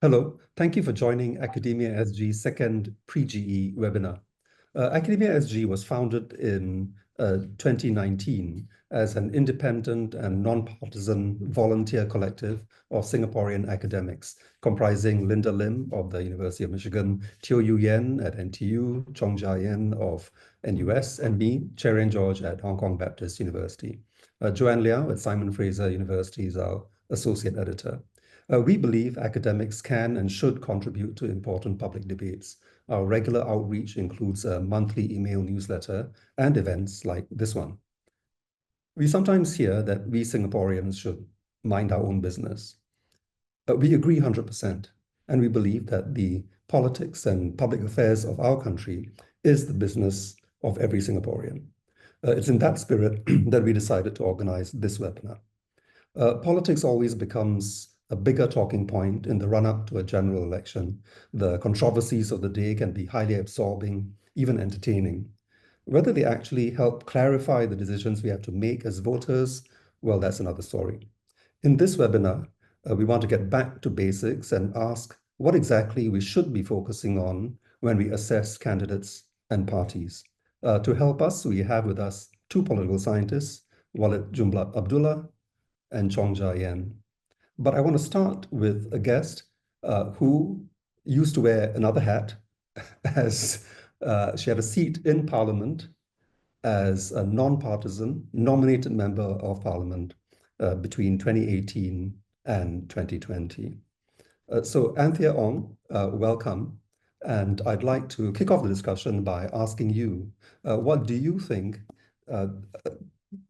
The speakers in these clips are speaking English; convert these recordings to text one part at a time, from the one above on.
Hello, thank you for joining AcademiaSG's second pre-GE webinar. AcademiaSG was founded in 2019 as an independent and non-partisan volunteer collective of Singaporean academics, comprising Linda Lim of the University of Michigan, Teo Yu Yen at NTU, Chong Ja Ian of NUS, and me, Cherian George at Hong Kong Baptist University. Joanne Liao at Simon Fraser University is our associate editor. We believe academics can and should contribute to important public debates. Our regular outreach includes a monthly email newsletter and events like this one. We sometimes hear that we Singaporeans should mind our own business. We agree 100%, and we believe that the politics and public affairs of our country is the business of every Singaporean. It's in that spirit that we decided to organize this webinar. Politics always becomes a bigger talking point in the run-up to a general election. The controversies of the day can be highly absorbing, even entertaining. Whether they actually help clarify the decisions we have to make as voters, well, that's another story. In this webinar, we want to get back to basics and ask what exactly we should be focusing on when we assess candidates and parties. To help us, we have with us two political scientists, Walid Jumblatt Abdullah and Chong Ja Ian. But I want to start with a guest who used to wear another hat as she had a seat in Parliament as a non-partisan nominated member of Parliament between 2018 and 2020. So Anthea Ong, welcome. And I'd like to kick off the discussion by asking you, what do you think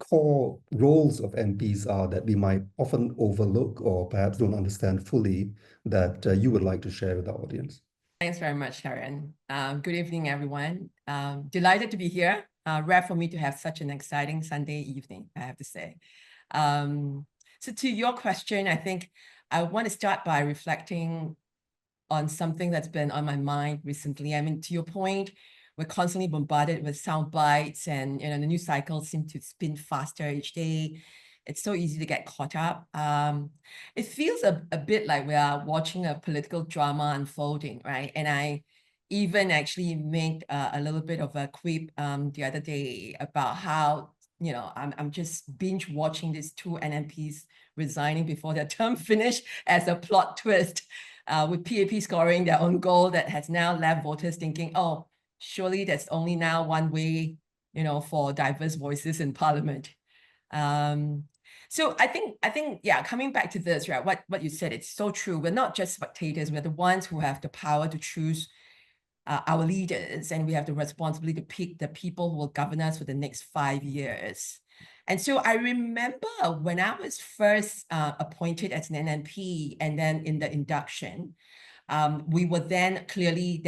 core roles of MPs are that we might often overlook or perhaps don't understand fully that you would like to share with our audience? Thanks very much, Karen. Good evening, everyone. Delighted to be here. Rare for me to have such an exciting Sunday evening, I have to say. So to your question, I think I want to start by reflecting on something that's been on my mind recently. I mean, to your point, we're constantly bombarded with sound bites, and the news cycles seem to spin faster each day. It's so easy to get caught up. It feels a bit like we are watching a political drama unfolding, right? And I even actually made a little bit of a quip the other day about how I'm just binge watching these two NMPs resigning before their term finish as a plot twist, with PAP scoring their own goal that has now left voters thinking, oh, surely there's only now one way, for diverse voices in Parliament. So I think, yeah, coming back to this, right, what you said, it's so true. We're not just spectators. We're the ones who have the power to choose our leaders, and we have the responsibility to pick the people who will govern us for the next 5 years. And so I remember when I was first appointed as an NMP, and then in the induction, we were then clearly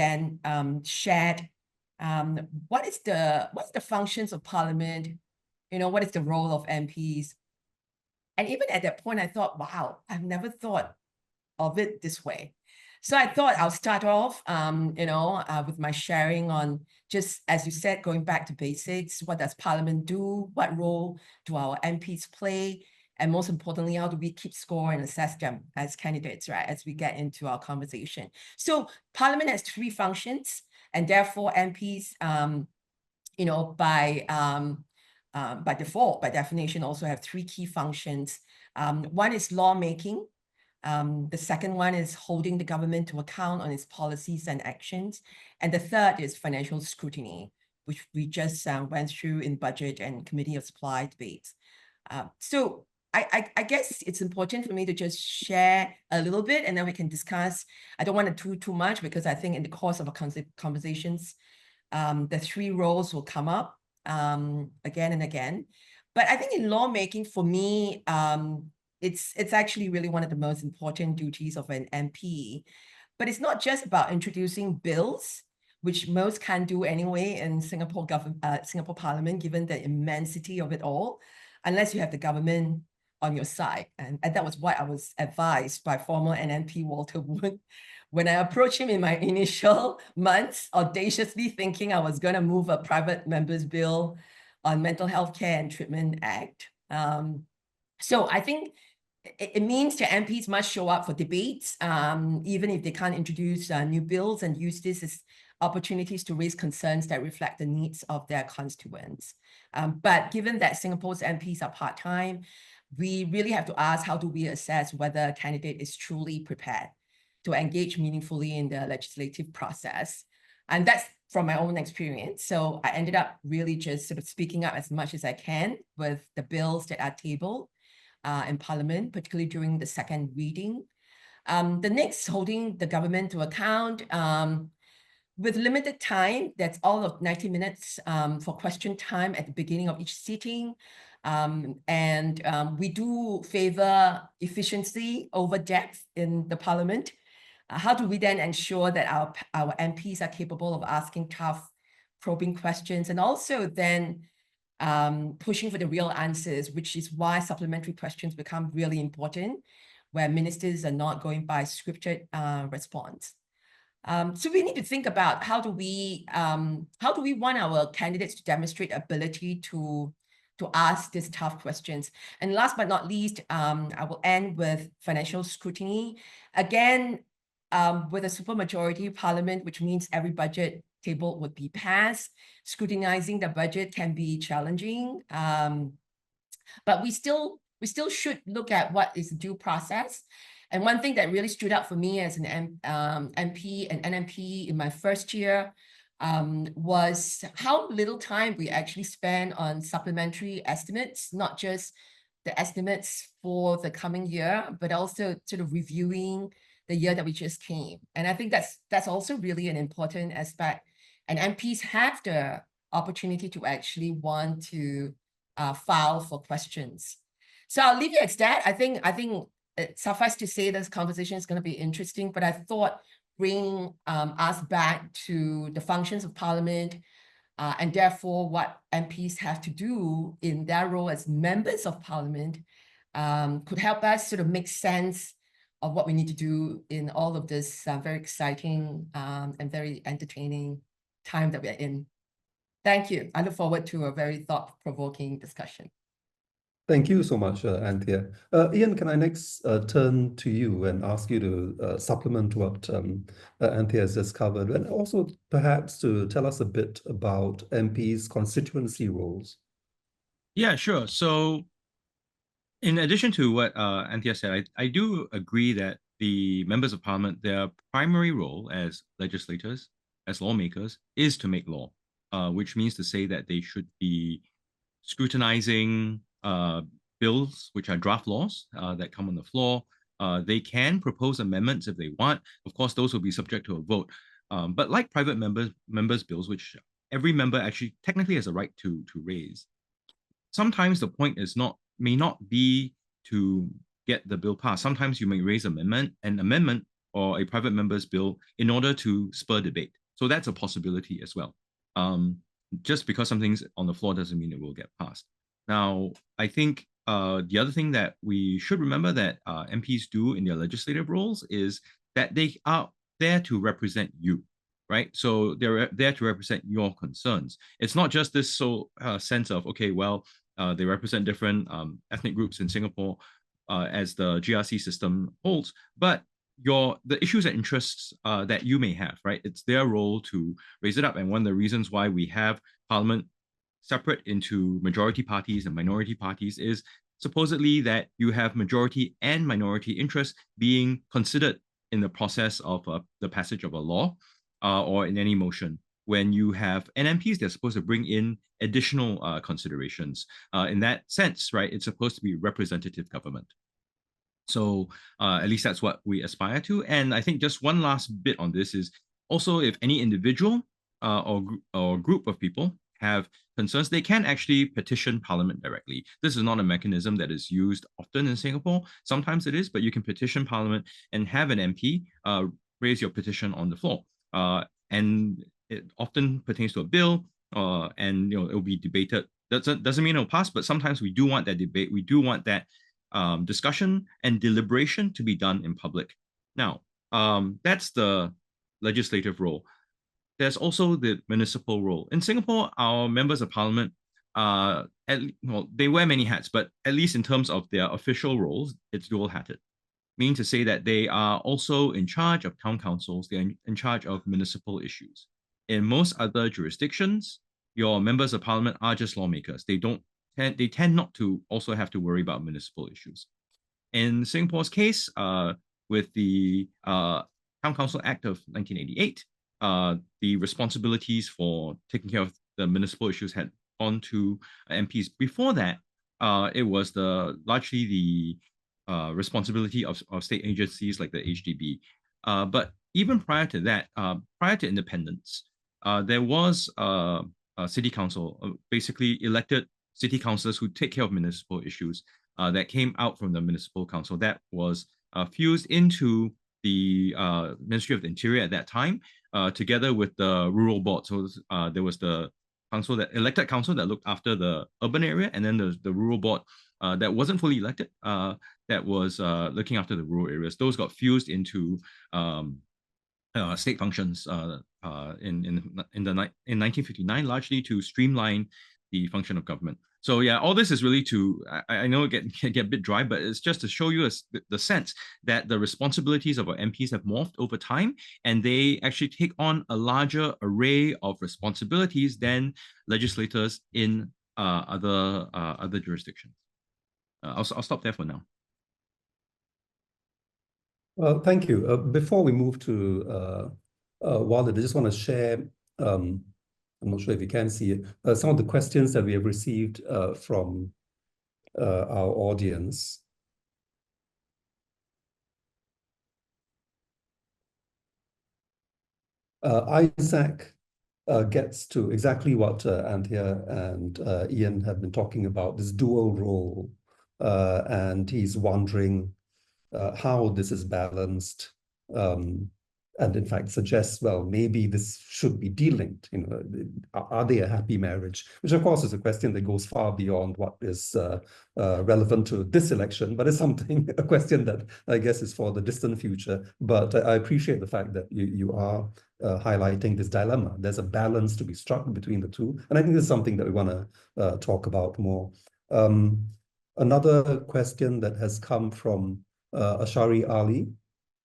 shared what's the functions of Parliament, what is the role of MPs. And even at that point, I thought, wow, I've never thought of it this way. So I thought I'll start off, with my sharing on just, as you said, going back to basics. What does Parliament do? What role do our MPs play? And most importantly, how do we keep score and assess them as candidates, right, as we get into our conversation? So Parliament has three functions, and therefore MPs, by default, by definition, also have three key functions. One is lawmaking. The second one is holding the government to account on its policies and actions. And the third is financial scrutiny, which we just went through in budget and committee of supply debates. So I guess it's important for me to just share a little bit, and then we can discuss. I don't want to do too much, because I think in the course of our conversations, the three roles will come up again and again. But I think in lawmaking, for me, it's actually really one of the most important duties of an MP. But it's not just about introducing bills, which most can't do anyway in Singapore Parliament, given the immensity of it all, unless you have the government on your side. And that was what I was advised by former NMP Walter Wood when I approached him in my initial months, audaciously thinking I was going to move a private member's bill on Mental Health Care and Treatment Act. So I think it means that MPs must show up for debates, even if they can't introduce new bills, and use this as opportunities to raise concerns that reflect the needs of their constituents. But given that Singapore's MPs are part-time, we really have to ask, how do we assess whether a candidate is truly prepared to engage meaningfully in the legislative process? And that's from my own experience. So I ended up really just sort of speaking up as much as I can with the bills that are tabled in Parliament, particularly during the second reading. The next, holding the government to account. With limited time, that's all of 90 minutes for question time at the beginning of each sitting. We do favor efficiency over depth in the Parliament. How do we then ensure that our MPs are capable of asking tough, probing questions, and also then pushing for the real answers, which is why supplementary questions become really important, where ministers are not going by scripted response. So we need to think about how do we want our candidates to demonstrate ability to ask these tough questions. And last but not least, I will end with financial scrutiny. Again, with a supermajority Parliament, which means every budget table would be passed, scrutinizing the budget can be challenging. But we still should look at what is due process. And one thing that really stood out for me as an MP and NMP in my first year was how little time we actually spend on supplementary estimates, not just the estimates for the coming year, but also sort of reviewing the year that we just came. And I think that's also really an important aspect. And MPs have the opportunity to actually want to file for questions. So I'll leave you at that. I think suffice to say this conversation is going to be interesting, but I thought bringing us back to the functions of Parliament and therefore what MPs have to do in their role as members of Parliament could help us sort of make sense of what we need to do in all of this very exciting and very entertaining time that we're in. Thank you. I look forward to a very thought-provoking discussion. Thank you so much, Anthea. Ian, can I next turn to you and ask you to supplement what Anthea has just covered, and also perhaps to tell us a bit about MPs' constituency roles? Yeah, sure. So in addition to what Anthea said, I do agree that the members of Parliament, their primary role as legislators, as lawmakers, is to make law, which means to say that they should be scrutinizing bills, which are draft laws that come on the floor. They can propose amendments if they want. Of course, those will be subject to a vote. But like private members' bills, which every member actually technically has a right to raise, sometimes the point may not be to get the bill passed. Sometimes you may raise an amendment or a private member's bill in order to spur debate. So that's a possibility as well. Just because something's on the floor doesn't mean it will get passed. Now, I think the other thing that we should remember that MPs do in their legislative roles is that they are there to represent you, right? So they're there to represent your concerns. It's not just this sense of, okay, well, they represent different ethnic groups in Singapore as the GRC system holds, but the issues and interests that you may have, right? It's their role to raise it up. And one of the reasons why we have Parliament separate into majority parties and minority parties is supposedly that you have majority and minority interests being considered in the process of the passage of a law or in any motion. When you have NMPs, they're supposed to bring in additional considerations. In that sense, right, it's supposed to be representative government. So at least that's what we aspire to. And I think just one last bit on this is also if any individual or group of people have concerns, they can actually petition Parliament directly. This is not a mechanism that is used often in Singapore. Sometimes it is, but you can petition Parliament and have an MP raise your petition on the floor. And it often pertains to a bill, and it will be debated. That doesn't mean it'll pass, but sometimes we do want that debate. We do want that discussion and deliberation to be done in public. Now, that's the legislative role. There's also the municipal role. In Singapore, our members of Parliament, well, they wear many hats, but at least in terms of their official roles, it's dual-hatted. Meaning to say that they are also in charge of town councils, they're in charge of municipal issues. In most other jurisdictions, your members of parliament are just lawmakers. They tend not to also have to worry about municipal issues. In Singapore's case, with the Town Council Act of 1988, the responsibilities for taking care of the municipal issues had gone to MPs. Before that, it was largely the responsibility of state agencies like the HDB. But even prior to that, prior to independence, there was a city council, basically elected city councillors who take care of municipal issues that came out from the municipal council that was fused into the Ministry of the Interior at that time, together with the rural board. So there was the elected council that looked after the urban area, and then the rural board that wasn't fully elected, that was looking after the rural areas. Those got fused into state functions in 1959, largely to streamline the function of government. So yeah, all this is really I know it can get a bit dry, but it's just to show you the sense that the responsibilities of our MPs have morphed over time, and they actually take on a larger array of responsibilities than legislators in other jurisdictions. I'll stop there for now. Well, thank you. Before we move to Walid, I just want to share, I'm not sure if you can see it, some of the questions that we have received from our audience. Isaac gets to exactly what Anthea and Ian have been talking about, this dual role, and he's wondering how this is balanced, and in fact suggests, well, maybe this should be delinked. Are they a happy marriage? Which of course is a question that goes far beyond what is relevant to this election, but it's a question that I guess is for the distant future. But I appreciate the fact that you are highlighting this dilemma. There's a balance to be struck between the two, and I think this is something that we want to talk about more. Another question that has come from Ashari Ali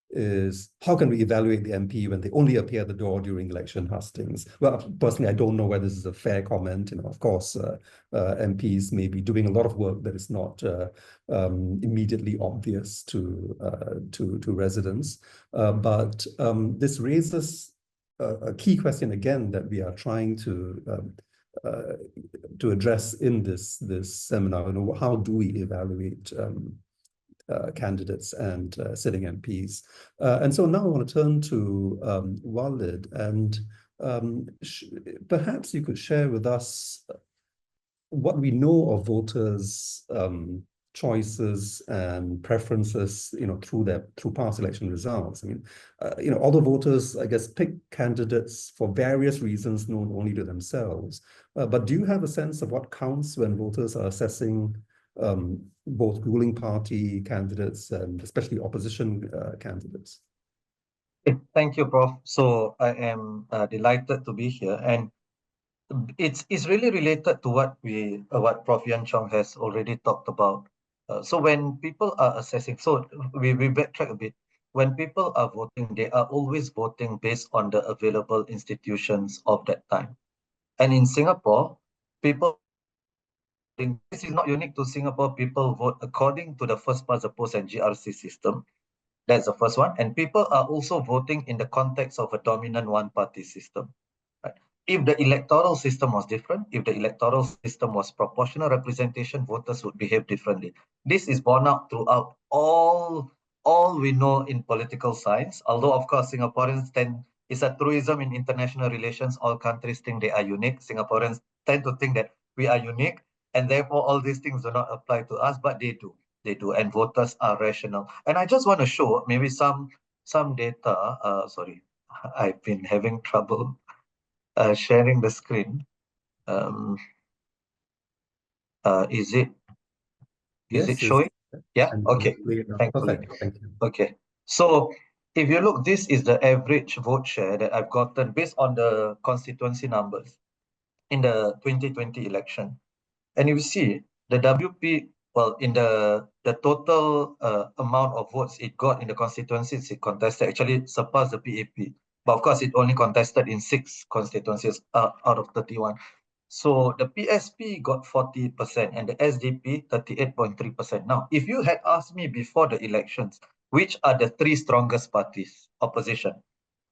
is, how can we evaluate the MP when they only appear at the door during election hustings? Well, personally, I don't know whether this is a fair comment. Of course, MPs may be doing a lot of work that is not immediately obvious to residents. But this raises a key question again that we are trying to address in this seminar. How do we evaluate candidates and sitting MPs? And so now I want to turn to Walid, and perhaps you could share with us what we know of voters' choices and preferences, through past election results. I mean, although voters, I guess, pick candidates for various reasons known only to themselves, but do you have a sense of what counts when voters are assessing both ruling party candidates and especially opposition candidates? Thank you, Prof. So I am delighted to be here, and it's really related to what Prof. Yan Chong has already talked about. So when people are assessing, so we backtrack a bit. When people are voting, they are always voting based on the available institutions of that time. And in Singapore, this is not unique to Singapore. People vote according to the first past the post and GRC system. That's the first one. And people are also voting in the context of a dominant one-party system. Right? If the electoral system was different, if the electoral system was proportional representation, voters would behave differently. This is borne out throughout all we know in political science. Although, of course, Singaporeans it's a truism in international relations. All countries think they are unique. Singaporeans tend to think that we are unique, and therefore all these things do not apply to us, but they do. And voters are rational. And I just want to show maybe some data. Sorry, I've been having trouble sharing the screen. Is it showing? Yeah. Okay. Thankfully. Thank you. Okay. So if you look, this is the average vote share that I've gotten based on the constituency numbers in the 2020 election. And you see the WP, well, in the total amount of votes it got in the constituencies it contested actually surpassed the PAP. But of course, it only contested in 6 constituencies out of 31. So the PSP got 40% and the SDP 38.3%. Now, if you had asked me before the elections, which are the 3 strongest parties, opposition,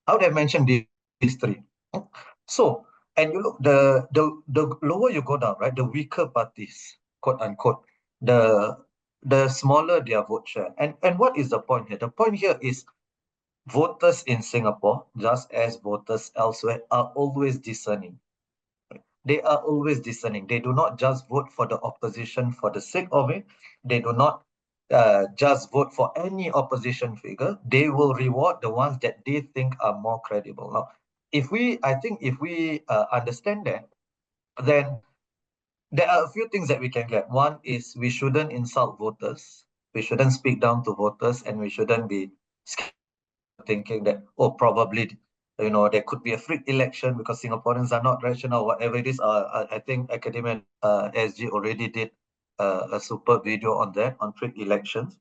I would have mentioned these 3. So, and you look, the lower you go down, right, the weaker parties, quote unquote, the smaller their vote share. And what is the point here? The point here is voters in Singapore, just as voters elsewhere, are always discerning. They are always discerning. They do not just vote for the opposition for the sake of it. They do not just vote for any opposition figure. They will reward the ones that they think are more credible. Now, I think if we understand that, then there are a few things that we can get. One is we shouldn't insult voters. We shouldn't speak down to voters, and we shouldn't be thinking that, oh, probably, there could be a freak election because Singaporeans are not rational, whatever it is. I think Academia SG already did a super video on that, on freak elections.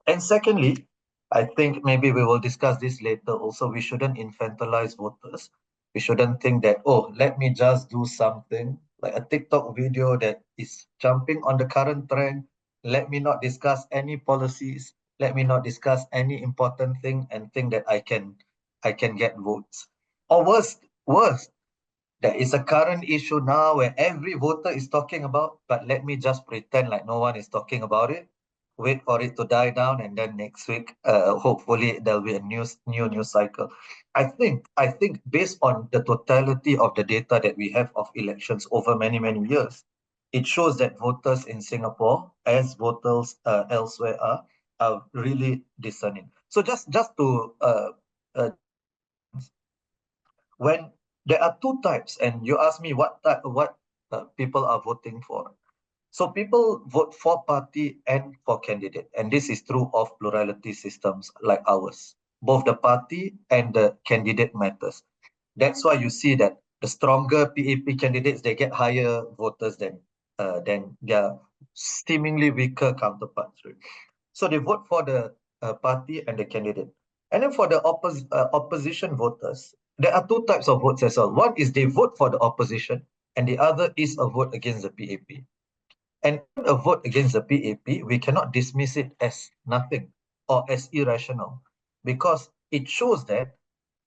And secondly, I think maybe we will discuss this later also, we shouldn't infantilize voters. We shouldn't think that, oh, let me just do something like a TikTok video that is jumping on the current trend. Let me not discuss any policies. Let me not discuss any important thing and think that I can get votes. Or worse, there is a current issue now where every voter is talking about, but let me just pretend like no one is talking about it. Wait for it to die down, and then next week, hopefully there'll be a new news cycle. I think based on the totality of the data that we have of elections over many years, it shows that voters in Singapore, as voters elsewhere, are really discerning. So just to when there are 2 types, and you ask me what people are voting for. So people vote for party and for candidate, and this is true of plurality systems like ours. Both the party and the candidate matters. That's why you see that the stronger PAP candidates, they get higher voters than their seemingly weaker counterparts. Right? So they vote for the party and the candidate. And then for the opposition voters, there are 2 types of votes as well. One is they vote for the opposition, and the other is a vote against the PAP. And a vote against the PAP, we cannot dismiss it as nothing or as irrational, because it shows that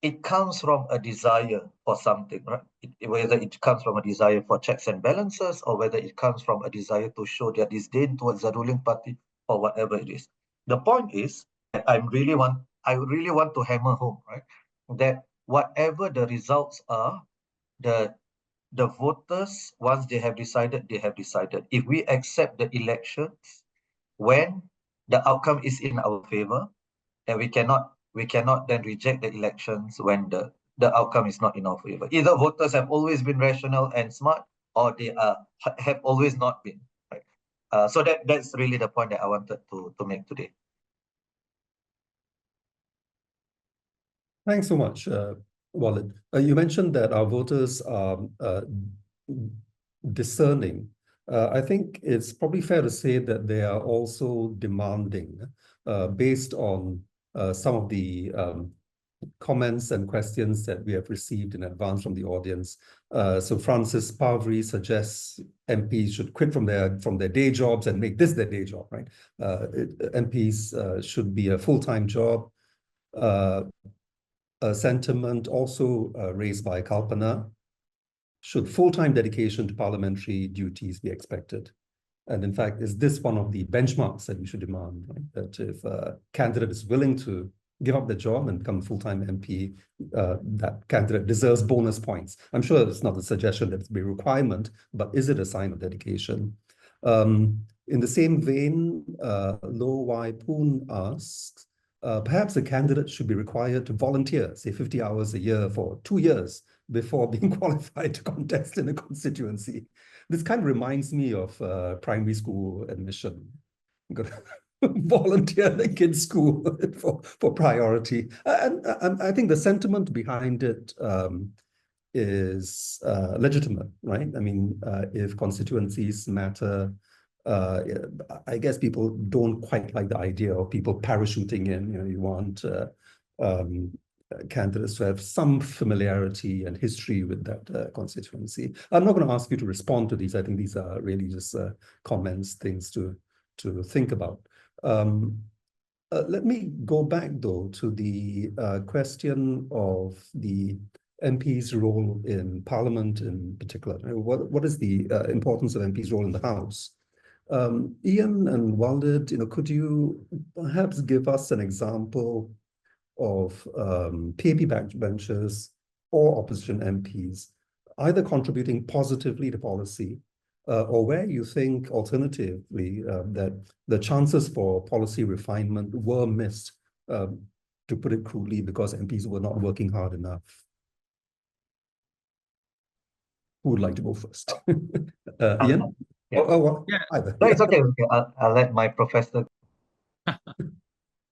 it comes from a desire for something, right? Whether it comes from a desire for checks and balances, or whether it comes from a desire to show their disdain towards the ruling party, or whatever it is. The point is that I really want to hammer home, right, that whatever the results are, the voters, once they have decided, they have decided. If we accept the elections when the outcome is in our favor, then we cannot then reject the elections when the outcome is not in our favor. Either voters have always been rational and smart, or they have always not been. Right? So that's really the point that I wanted to make today. Thanks so much, Walid. You mentioned that our voters are discerning. I think it's probably fair to say that they are also demanding, based on some of the comments and questions that we have received in advance from the audience. So Francis Pavri suggests MPs should quit from their day jobs and make this their day job, right? MPs should be a full-time job. A sentiment also raised by Kalpana: should full-time dedication to parliamentary duties be expected? And in fact, is this one of the benchmarks that we should demand, right? That if a candidate is willing to give up the job and become a full-time MP, that candidate deserves bonus points. I'm sure it's not a suggestion that it's a requirement, but is it a sign of dedication? In the same vein, Lo Wai Poon asks, perhaps a candidate should be required to volunteer, say 50 hours a year for 2 years before being qualified to contest in a constituency. This kind of reminds me of primary school admission. Volunteer the kids' school for priority. And I think the sentiment behind it is legitimate, right? I mean, if constituencies matter, I guess people don't quite like the idea of people parachuting in. You know, you want candidates to have some familiarity and history with that constituency. I'm not going to ask you to respond to these. I think these are really just comments, things to think about. Let me go back, though, to the question of the MP's role in Parliament in particular. What is the importance of MP's role in the House? Ian and Walid, could you perhaps give us an example of PAP backbenchers or opposition MPs, either contributing positively to policy or where you think alternatively that the chances for policy refinement were missed, to put it crudely, because MPs were not working hard enough? Who would like to go first? Ian? Yeah. Yeah. Either. No, it's okay. I'll let my professor.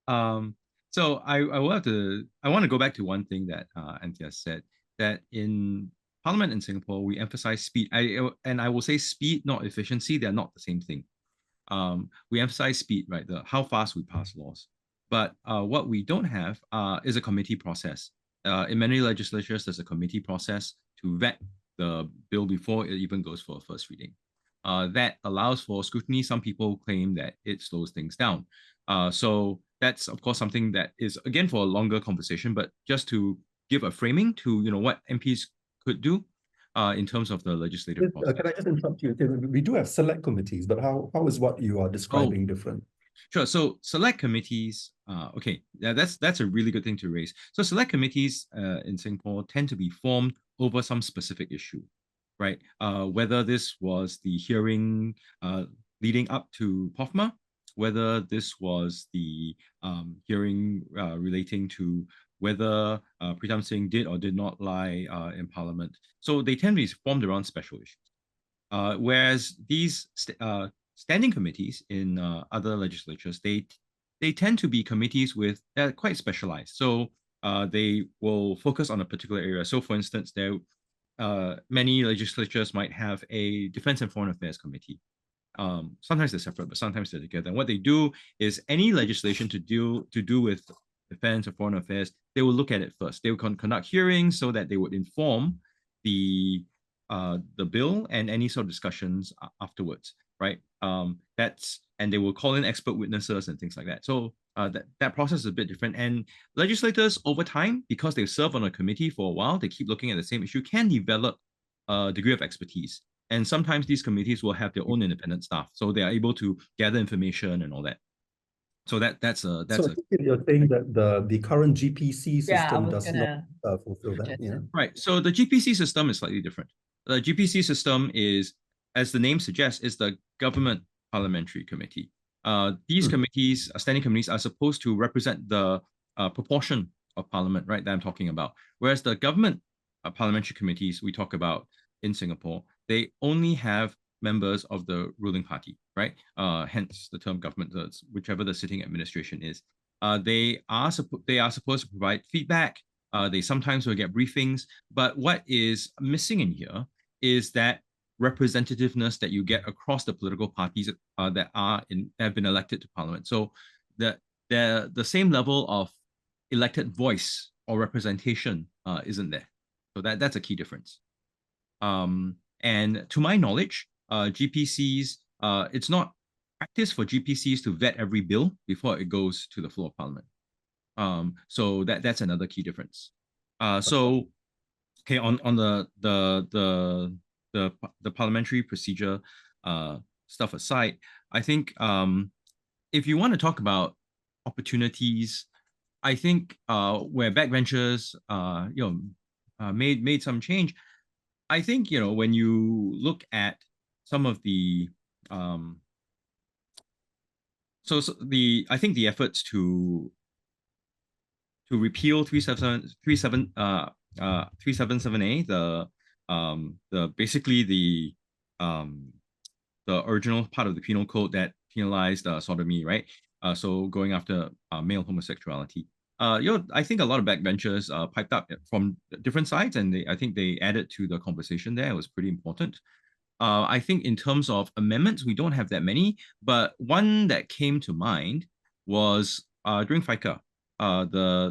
So I want to go back to one thing that Anthea said, that in Parliament in Singapore, we emphasize speed. I will say speed, not efficiency. They're not the same thing. We emphasize speed, right? How fast we pass laws. But what we don't have is a committee process. In many legislatures, there's a committee process to vet the bill before it even goes for a first reading. That allows for scrutiny. Some people claim that it slows things down. So that's, of course, something that is, again, for a longer conversation, but just to give a framing to what MPs could do in terms of the legislative process. Can I just interrupt you? We do have select committees, but how is what you are describing different? Sure. So select committees, okay, yeah, that's a really good thing to raise. So select committees in Singapore tend to be formed over some specific issue, right? Whether this was the hearing leading up to POFMA, whether this was the hearing relating to whether Pritam Singh did or did not lie in Parliament. So they tend to be formed around special issues. Whereas these standing committees in other legislatures, they tend to be committees with that are quite specialized. So they will focus on a particular area. So for instance, many legislatures might have a Defense and Foreign Affairs Committee. Sometimes they're separate, but sometimes they're together. And what they do is any legislation to do with defense or foreign affairs, they will look at it first. They will conduct hearings so that they would inform the bill and any sort of discussions afterwards, right? And they will call in expert witnesses and things like that. So that process is a bit different. And legislators over time, because they serve on a committee for a while, they keep looking at the same issue, can develop a degree of expertise. And sometimes these committees will have their own independent staff, so they are able to gather information and all that. So you're saying that the current GPC system does not fulfill that. Yeah. Right. So the GPC system is slightly different. The GPC system is, as the name suggests, is the Government Parliamentary Committee. These committees, standing committees, are supposed to represent the proportion of Parliament, right, that I'm talking about. Whereas the Government Parliamentary Committees we talk about in Singapore, they only have members of the ruling party, right? Hence the term government, whichever the sitting administration is. They are supposed to provide feedback. They sometimes will get briefings, but what is missing in here is that representativeness that you get across the political parties that have been elected to Parliament. So the same level of elected voice or representation isn't there. So that's a key difference. And to my knowledge, GPCs, it's not practice for GPCs to vet every bill before it goes to the floor of Parliament. So that's another key difference. So okay, on the parliamentary procedure stuff aside, I think if you want to talk about opportunities, I think where backbenchers made some change. I think when you look at some of the I think the efforts to repeal 377A, basically the original part of the penal code that penalized sodomy, right? So going after male homosexuality. I think a lot of backbenchers piped up from different sides, and I think they added to the conversation there. It was pretty important. I think in terms of amendments, we don't have that many, but one that came to mind was during FICA.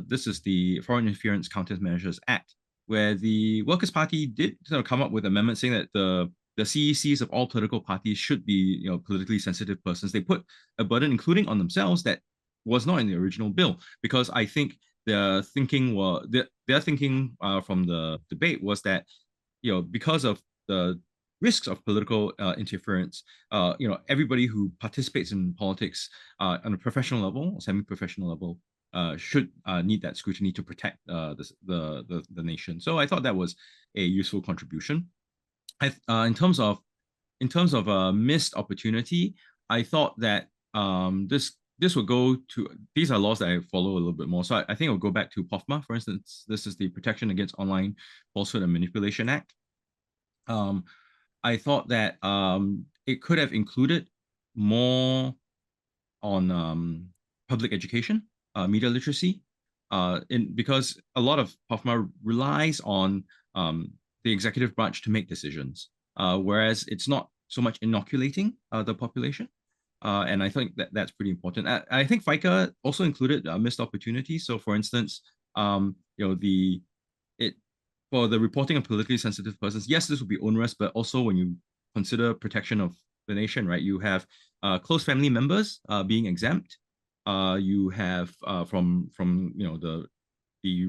This is the Foreign Interference Countermeasures Act, where the Workers' Party did sort of come up with amendments saying that the CECs of all political parties should be, politically sensitive persons. They put a burden, including on themselves, that was not in the original bill, because I think their thinking from the debate was that, because of the risks of political interference, everybody who participates in politics on a professional level, or semi-professional level, should need that scrutiny to protect the nation. So I thought that was a useful contribution. In terms of missed opportunity, I thought that this will go to, these are laws that I follow a little bit more. So I think I'll go back to POFMA, for instance. This is the Protection Against Online Falsehood and Manipulation Act. I thought that it could have included more on public education, media literacy, because a lot of POFMA relies on the executive branch to make decisions, whereas it's not so much inoculating the population. And I think that's pretty important. I think FICA also included missed opportunities. So, for instance, for the reporting of politically sensitive persons, yes, this would be onerous, but also when you consider protection of the nation, right, you have close family members being exempt. You have from the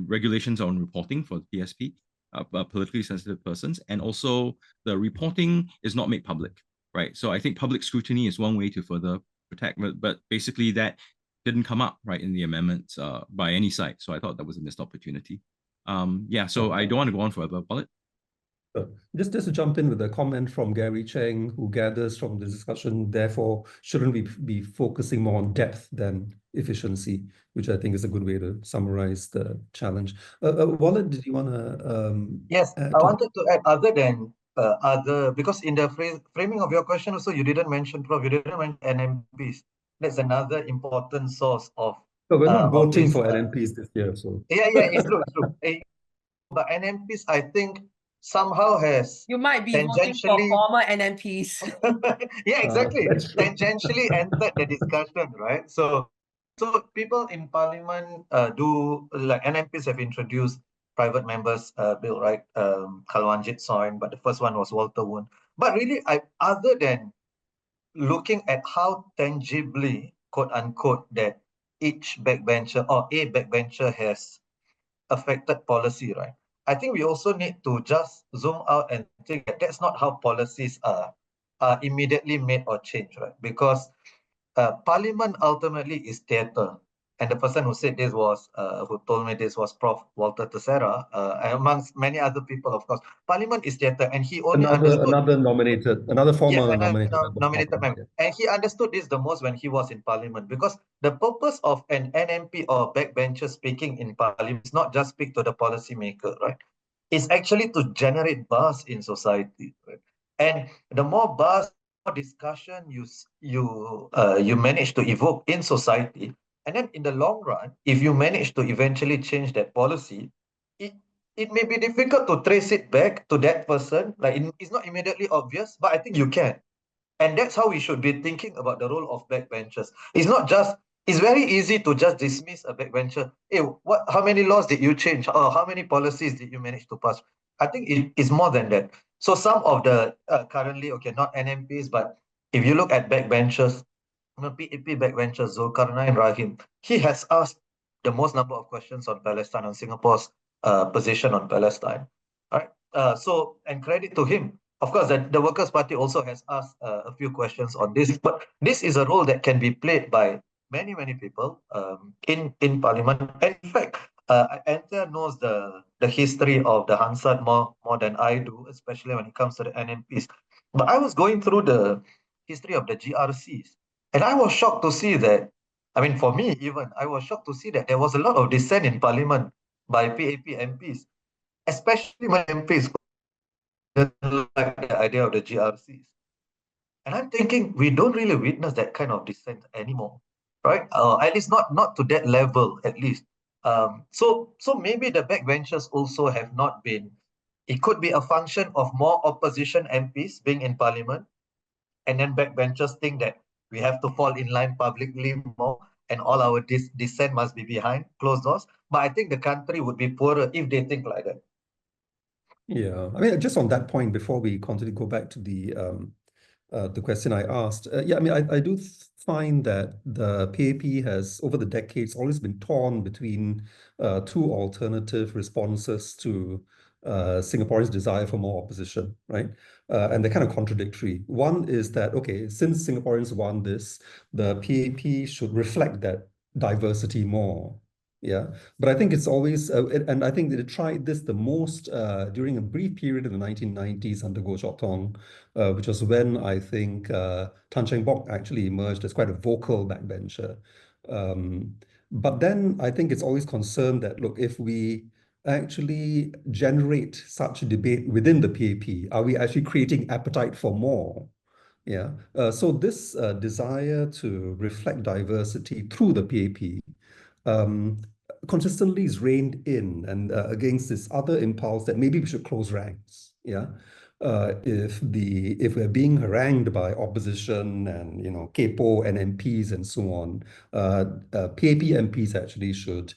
regulations on reporting for the PSP, politically sensitive persons, and also the reporting is not made public, right? So I think public scrutiny is one way to further protect, but basically that didn't come up, right, in the amendments by any side. So I thought that was a missed opportunity. So I don't want to go on forever, Walid. Just to jump in with a comment from Gary Cheng, who gathers from the discussion, therefore, shouldn't we be focusing more on depth than efficiency, which I think is a good way to summarize the challenge. Walid, did you want to Yes, I wanted to add because in the framing of your question also, you didn't mention, Prof, you didn't mention NMPs. That's another important source of... So we're not voting for NMPs this year, so... Yeah, it's true. But NMPs, I think, somehow has... You might be voting for former NMPs. Yeah, exactly. Tangentially entered the discussion, right? So people in Parliament like NMPs have introduced private members bill, right? Kalwanjit Soin, but the first one was Walter Woon. But really, other than looking at how tangibly, quote unquote, that each backbencher or a backbencher has affected policy, right? I think we also need to just zoom out and think that that's not how policies are immediately made or changed, right? Because Parliament ultimately is theatre. And the person who said this was, who told me this was Prof. Walter Tessera, amongst many other people, of course. Parliament is theatre, and he only understood... Another former nominated member. And he understood this the most when he was in Parliament, because the purpose of an NMP or backbencher speaking in Parliament is not just speak to the policymaker, right? It's actually to generate buzz in society, right? And the more buzz, discussion you manage to evoke in society, and then in the long run, if you manage to eventually change that policy, it may be difficult to trace it back to that person. Like it's not immediately obvious, but I think you can. And that's how we should be thinking about the role of backbenchers. It's very easy to just dismiss a backbencher. Hey, how many laws did you change? Or how many policies did you manage to pass? I think it is more than that. So some of the currently, not NMPs, but if you look at backbenchers, PAP backbenchers, Zulkarnain Rahim, he has asked the most number of questions on Palestine, on Singapore's position on Palestine. All right. And credit to him. Of course, the Workers' Party also has asked a few questions on this, but this is a role that can be played by many people in Parliament. And in fact, Anthea knows the history of the Hansard more than I do, especially when it comes to the NMPs. But I was going through the history of the GRCs, and I was shocked to see that, for me even, I was shocked to see that there was a lot of dissent in Parliament by PAP MPs, especially my MPs didn't like the idea of the GRCs. And I'm thinking, we don't really witness that kind of dissent anymore, right? At least not to that level, at least. So maybe the backbenchers also have not been, it could be a function of more opposition MPs being in parliament, and then backbenchers think that we have to fall in line publicly more, and all our dissent must be behind closed doors. But I think the country would be poorer if they think like that. Yeah, I mean, just on that point, before we continue, go back to the question I asked. Yeah, I mean, I do find that the PAP has, over the decades, always been torn between two alternative responses to Singapore's desire for more opposition, right? And they're kind of contradictory. One is that, okay, since Singaporeans want this, the PAP should reflect that diversity more. Yeah, but I think it's always, and I think they tried this the most during a brief period in the 1990s under Goh Chok Tong, which was when I think Tan Cheng Bock actually emerged as quite a vocal backbencher. But then I think it's always concerned that, look, if we actually generate such a debate within the PAP, are we actually creating appetite for more? Yeah. So this desire to reflect diversity through the PAP consistently is reined in, and against this other impulse that maybe we should close ranks. Yeah. If we're being harangued by opposition and Kepo and NMPs and so on, PAP MPs actually should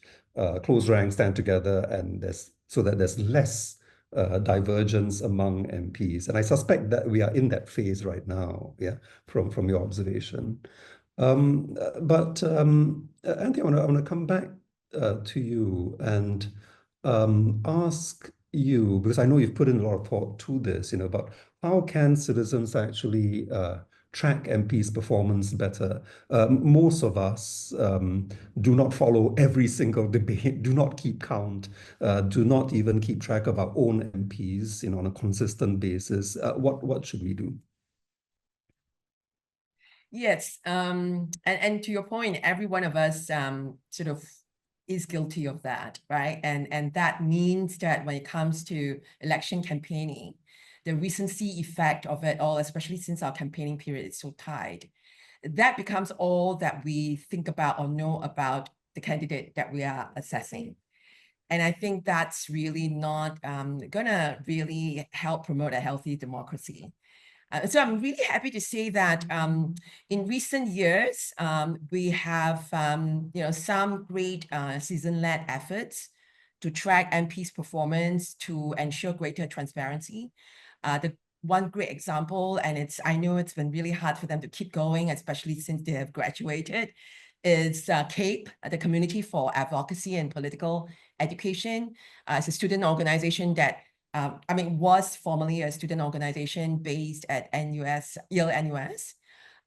close ranks, stand together, and so that there's less divergence among MPs. And I suspect that we are in that phase right now. Yeah, from your observation. But Anthea, I want to come back to you and ask you, because I know you've put in a lot of thought to this, about how can citizens actually track MPs' performance better? Most of us do not follow every single debate, do not keep count, do not even keep track of our own MPs, on a consistent basis. What should we do? Yes, and to your point, every one of us sort of is guilty of that, right? And that means that when it comes to election campaigning, the recency effect of it all, especially since our campaigning period is so tight, that becomes all that we think about or know about the candidate that we are assessing. And I think that's really not gonna really help promote a healthy democracy. So I'm really happy to say that in recent years, we have some great citizen-led efforts to track MPs' performance to ensure greater transparency. The one great example, and I know it's been really hard for them to keep going, especially since they have graduated, is CAPE, the Community for Advocacy and Political Education. It's a student organization that was formerly a student organization based at Yale NUS.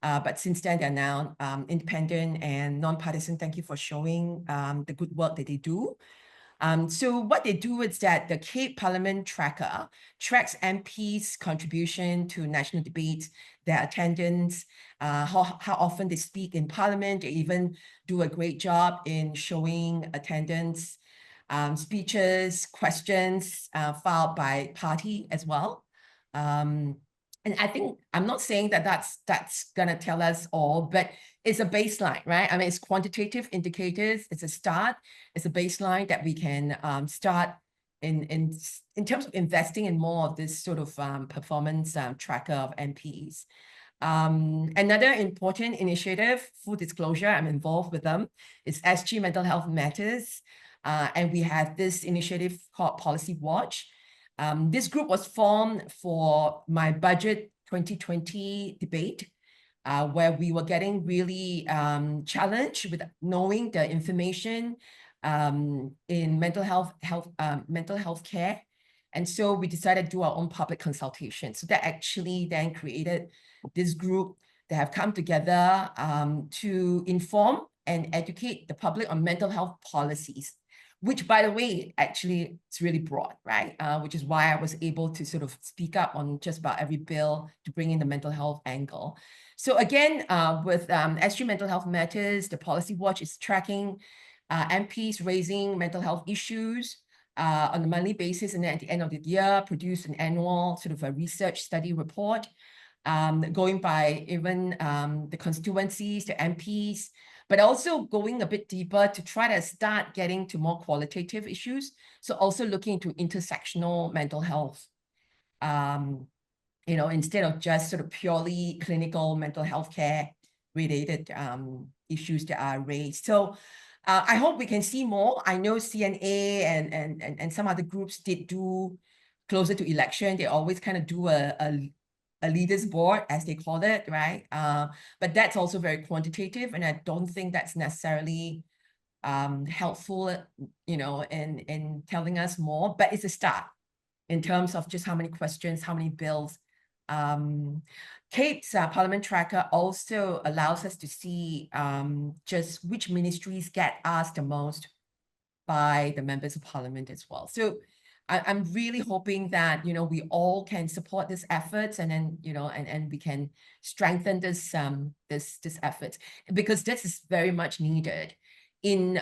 But since then, they're now independent and nonpartisan. Thank you for showing the good work that they do. So what they do is that the CAPE Parliament Tracker tracks MPs' contribution to national debates, their attendance, how often they speak in Parliament. They even do a great job in showing attendance, speeches, questions filed by party as well. And I think, I'm not saying that that's gonna tell us all, but it's a baseline, right? I mean, it's quantitative indicators, it's a start, it's a baseline that we can start in terms of investing in more of this sort of performance tracker of MPs. Another important initiative, full disclosure, I'm involved with them, is SG Mental Health Matters. And we have this initiative called Policy Watch. This group was formed for my budget 2020 debate, where we were getting really challenged with knowing the information in mental health care. And so we decided to do our own public consultation. So that actually then created this group that have come together to inform and educate the public on mental health policies, which, by the way, actually it's really broad, right? Which is why I was able to sort of speak up on just about every bill to bring in the mental health angle. So again, with SG Mental Health Matters, the Policy Watch is tracking MPs raising mental health issues on a monthly basis, and then at the end of the year, produce an annual sort of a research study report, going by even the constituencies, the MPs, but also going a bit deeper to try to start getting to more qualitative issues. So also looking into intersectional mental health, you know, instead of just sort of purely clinical mental health care related issues that are raised. So I hope we can see more. I know CNA and some other groups did do closer to election. They always kind of do a leaders board, as they call it, right? But that's also very quantitative, and I don't think that's necessarily helpful, you know, in telling us more. But it's a start in terms of just how many questions, how many bills. Kate's Parliament Tracker also allows us to see just which ministries get asked the most by the members of Parliament as well. So I'm really hoping that, you know, we all can support this efforts, and then, you know, and we can strengthen this this effort, because this is very much needed. In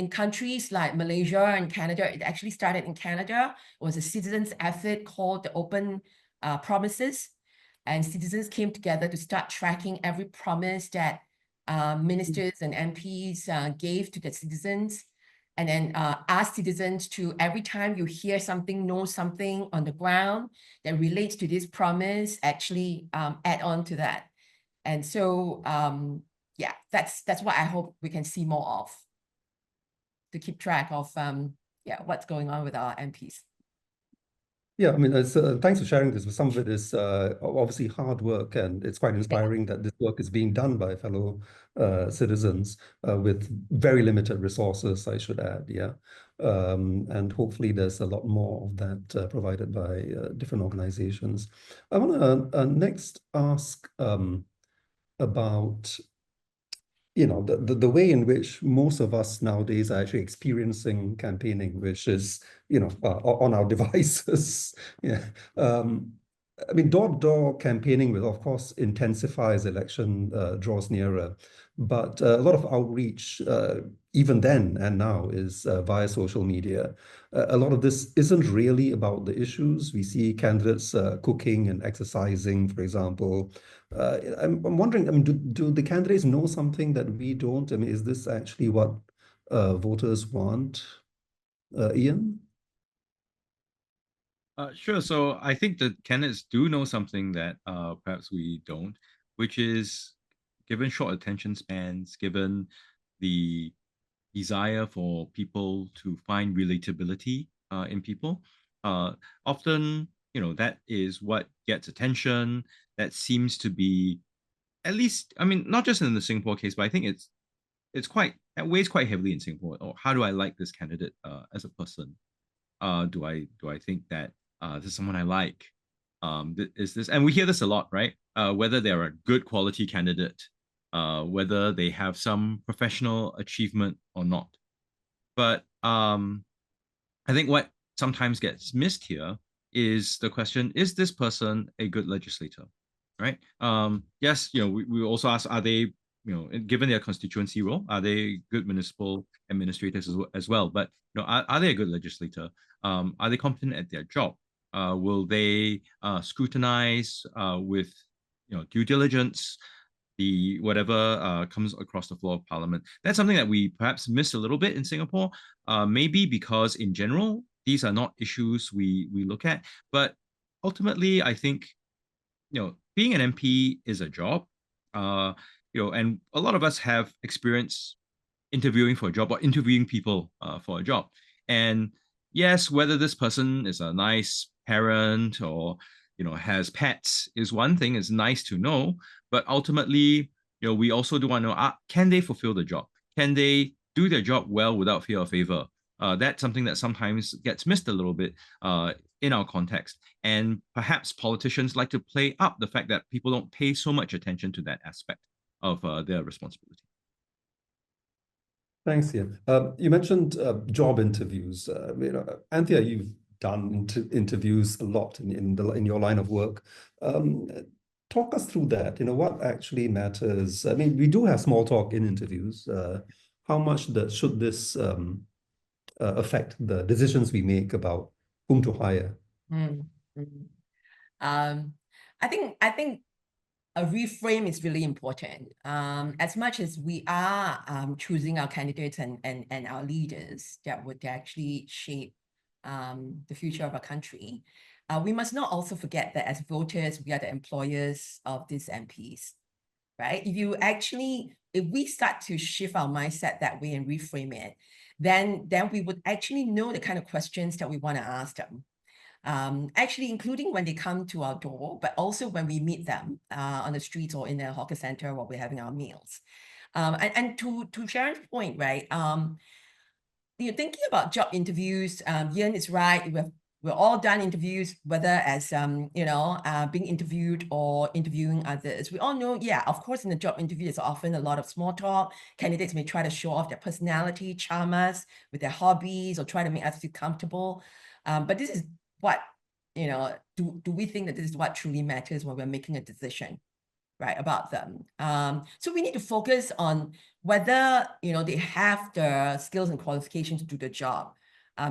countries like Malaysia and Canada, it actually started in Canada. It was a citizens' effort called the Open Promises, and citizens came together to start tracking every promise that ministers and MPs gave to the citizens, and then ask citizens to, every time you hear something, know something on the ground that relates to this promise, actually add on to that. And so, yeah, that's what I hope we can see more of, to keep track of, yeah, what's going on with our MPs. Yeah, I mean, thanks for sharing this. Some of it is obviously hard work, and it's quite inspiring that this work is being done by fellow citizens with very limited resources, I should add. Yeah, and hopefully there's a lot more of that provided by different organizations. I want to next ask about, you know, the way in which most of us nowadays are actually experiencing campaigning, which is, you know, on our devices. Yeah. I mean, door-to-door campaigning will, of course, intensify as election draws nearer. But a lot of outreach, even then and now, is via social media. A lot of this isn't really about the issues. We see candidates cooking and exercising, for example. I'm wondering, I mean, do the candidates know something that we don't? I mean, is this actually what voters want? Ian? Sure. So I think the candidates do know something that perhaps we don't, which is, given short attention spans, given the desire for people to find relatability in people, often, you know, that is what gets attention. That seems to be, at least, I mean, not just in the Singapore case, but I think it weighs quite heavily in Singapore. Or how do I like this candidate as a person? Do I think that this is someone I like? Is this, and we hear this a lot, right? Whether they're a good quality candidate, whether they have some professional achievement or not. But I think what sometimes gets missed here is the question: is this person a good legislator? Right? Yes, you know, we also ask: are they, you know, given their constituency role, are they good municipal administrators as well? But, you know, are they a good legislator? Are they competent at their job? Will they scrutinize with, you know, due diligence the whatever comes across the floor of Parliament? That's something that we perhaps miss a little bit in Singapore. Maybe because in general these are not issues we look at, but ultimately I think, you know, being an MP is a job. You know, and a lot of us have experience interviewing for a job or interviewing people for a job. And yes, whether this person is a nice parent or, you know, has pets is one thing. It's nice to know, but ultimately, you know, we also do want to know: can they fulfill the job? Can they do their job well without fear or favor? That's something that sometimes gets missed a little bit in our context. And perhaps politicians like to play up the fact that people don't pay so much attention to that aspect of their responsibility. Thanks, Ian. You mentioned job interviews. You know, Anthea, you've done interviews a lot in your line of work. Talk us through that. You know, what actually matters? I mean, we do have small talk in interviews. How much should this affect the decisions we make about whom to hire? I think a reframe is really important. As much as we are choosing our candidates and our leaders that would actually shape the future of our country, we must not also forget that as voters, we are the employers of these MPs, right? If we start to shift our mindset that way and reframe it, then we would actually know the kind of questions that we want to ask them. Actually, including when they come to our door, but also when we meet them on the streets or in a hawker center while we're having our meals. And to Sharon's point, right? Thinking about job interviews, Ian is right. We're all done interviews, whether as being interviewed or interviewing others. We all know, yeah, of course, in the job interview, there's often a lot of small talk. Candidates may try to show off their personality, charm us with their hobbies, or try to make us feel comfortable. But this is what, do we think that this is what truly matters when we're making a decision, right, about them? So we need to focus on whether, they have the skills and qualifications to do the job.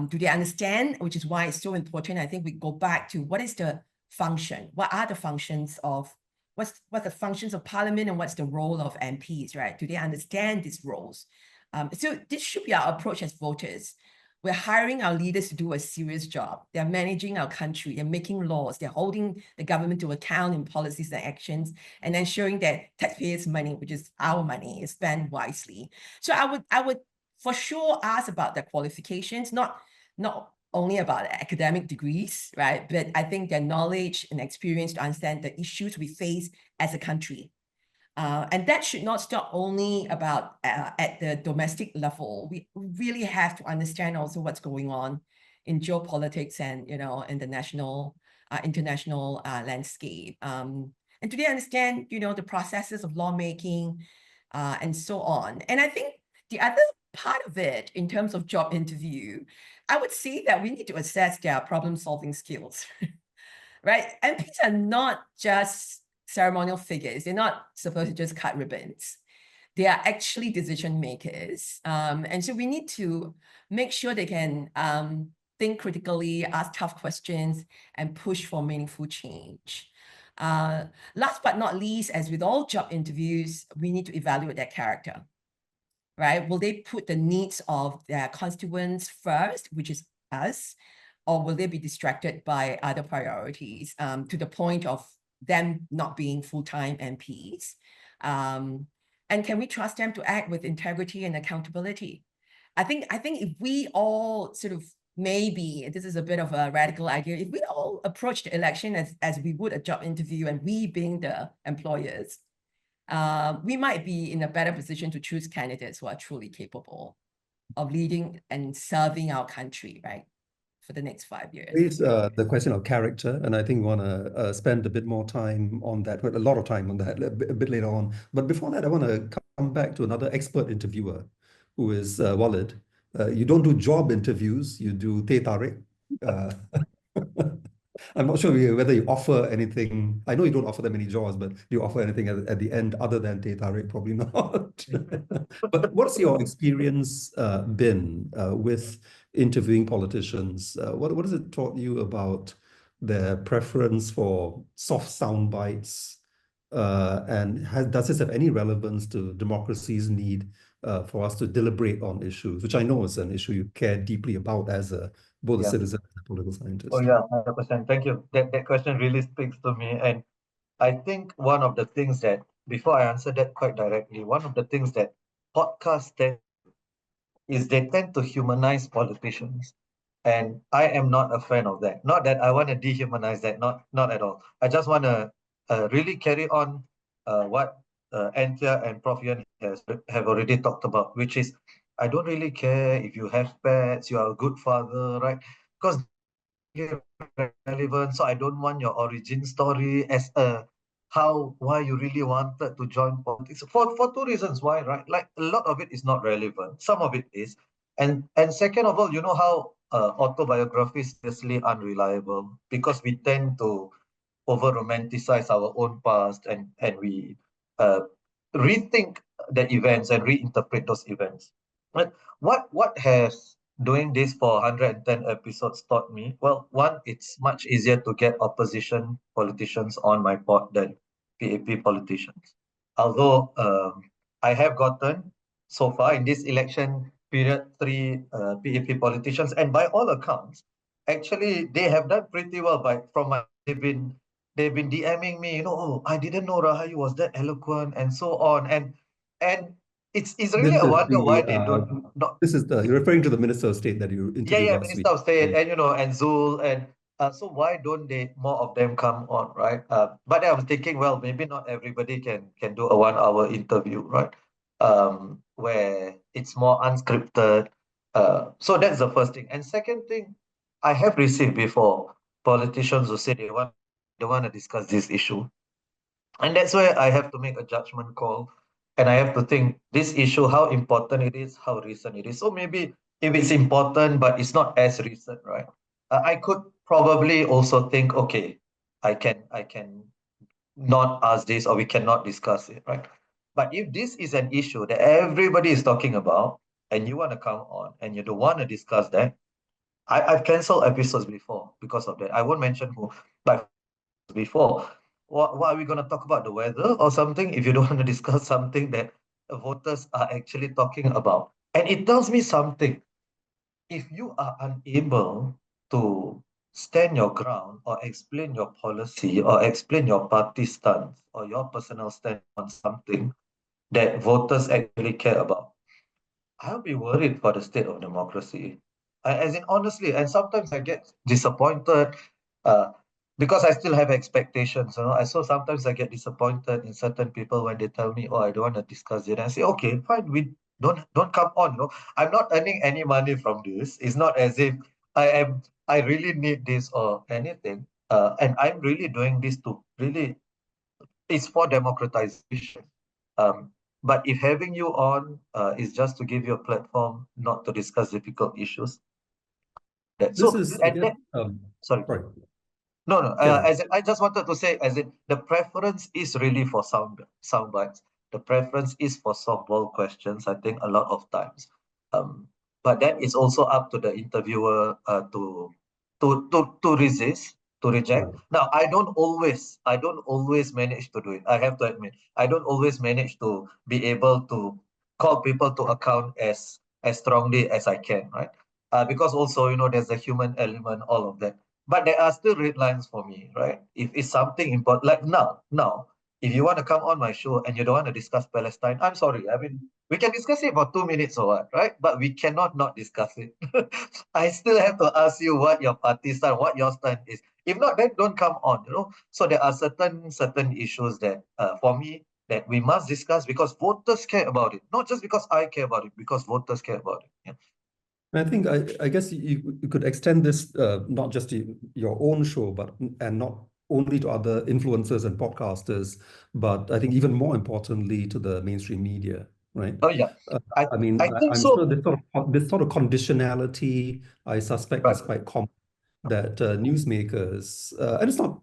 Do they understand, which is why it's so important. I think we go back to what is the function? What are the functions of, what's the functions of Parliament and what's the role of MPs, right? Do they understand these roles? So this should be our approach as voters. We're hiring our leaders to do a serious job. They're managing our country. They're making laws. They're holding the government to account in policies and actions, and ensuring that taxpayers' money, which is our money, is spent wisely. So I would for sure ask about their qualifications, not only about academic degrees, right? But I think their knowledge and experience to understand the issues we face as a country. And that should not stop only about at the domestic level. We really have to understand also what's going on in geopolitics and, in the national, international landscape. And do they understand, the processes of lawmaking and so on? And I think the other part of it, in terms of job interview, I would say that we need to assess their problem-solving skills, right? MPs are not just ceremonial figures. They're not supposed to just cut ribbons. They are actually decision makers. And so we need to make sure they can think critically, ask tough questions, and push for meaningful change. Last but not least, as with all job interviews, we need to evaluate their character, right? Will they put the needs of their constituents first, which is us, or will they be distracted by other priorities to the point of them not being full-time MPs? And can we trust them to act with integrity and accountability? I think if we all sort of, maybe this is a bit of a radical idea, if we all approach the election as we would a job interview, and we being the employers, we might be in a better position to choose candidates who are truly capable of leading and serving our country, right, for the next 5 years. Raise the question of character, and I think we want to spend a bit more time on that, a lot of time on that a bit later on. But before that, I want to come back to another expert interviewer, who is Walid. You don't do job interviews, you do Teh Tarik. I'm not sure whether you offer anything. I know you don't offer them any jobs, but do you offer anything at the end other than Teh Tarik? Probably not. But what's your experience been with interviewing politicians? What has it taught you about their preference for soft sound bites? And does this have any relevance to democracy's need for us to deliberate on issues, which I know is an issue you care deeply about as both a citizen and a political scientist? Oh yeah, 100%. Thank you. That question really speaks to me. And I think one of the things that, before I answer that quite directly, one of the things that podcasts tend is they tend to humanize politicians. And I am not a fan of that. Not that I want to dehumanize that, not at all. I just want to really carry on what Anthea and Prof. Ian have already talked about, which is, I don't really care if you have pets, you are a good father, right? Because relevant. So I don't want your origin story as why you really wanted to join politics for two reasons why, right? Like, a lot of it is not relevant, some of it is, and second of all, you know how autobiographies are seriously unreliable, because we tend to over romanticize our own past, and we rethink the events and reinterpret those events. But what has doing this for 110 episodes taught me? Well, one, it's much easier to get opposition politicians on my pod than PAP politicians. Although I have gotten so far in this election period 3 PAP politicians, and by all accounts, actually they have done pretty well. They've been DMing me, oh, I didn't know Rahayu was that eloquent and so on, and it's really a wonder why they don't not. This is you're referring to the Minister of State that you interviewed last Minister week. of State, and and Zul, and so why don't more of them come on, right? But I was thinking, well, maybe not everybody can do a 1-hour interview, right? Where it's more unscripted. So that's the first thing. And second thing, I have received before politicians who say they want to discuss this issue, and that's where I have to make a judgment call, and I have to think this issue, how important it is, how recent it is. So maybe if it's important, but it's not as recent, right? I could probably also think, okay, I can not ask this, or we cannot discuss it, right? But if this is an issue that everybody is talking about, and you want to come on, and you don't want to discuss that, I've canceled episodes before because of that. I won't mention who, but before. What are we going to talk about, the weather or something, if you don't want to discuss something that voters are actually talking about? And it tells me something. If you are unable to stand your ground or explain your policy or explain your party stance or your personal stand on something that voters actually care about, I'll be worried for the state of democracy. As in, honestly, and sometimes I get disappointed uh, because I still have expectations. Sometimes I get disappointed in certain people when they tell me, "Oh, I don't want to discuss it." And I say, "Okay, fine, we don't come on." I'm not earning any money from this. It's not as if I really need this or anything. And I'm really doing this to really, it's for democratization. Um, but if having you on is just to give you a platform not to discuss difficult issues, This is again, sorry. sorry. No, Yeah. I just wanted to say, the preference is really for sound bites. The preference is for softball questions, I think, a lot of times. But that is also up to the interviewer to resist, to reject. Right. Now, I don't always manage to do it. I have to admit, I don't always manage to be able to call people to account as strongly as I can, right? Because also, there's a human element, all of that. But there are still red lines for me, right? If it's something important, like now, if you want to come on my show and you don't want to discuss Palestine, I'm sorry. I mean, we can discuss it for 2 minutes or what, right? But we cannot not discuss it. I still have to ask you what your party stand, what your stand is. If not, then don't come on, So there are certain issues that, for me, that we must discuss because voters care about it. Not just because I care about it, because voters care about it. Yeah. I think I guess you could extend this not just to your own show, and not only to other influencers and podcasters, but I think even more importantly to the mainstream media, right? Oh yeah, I mean, I think I'm so. sure this sort of conditionality, I suspect, is quite common, that newsmakers, and it's not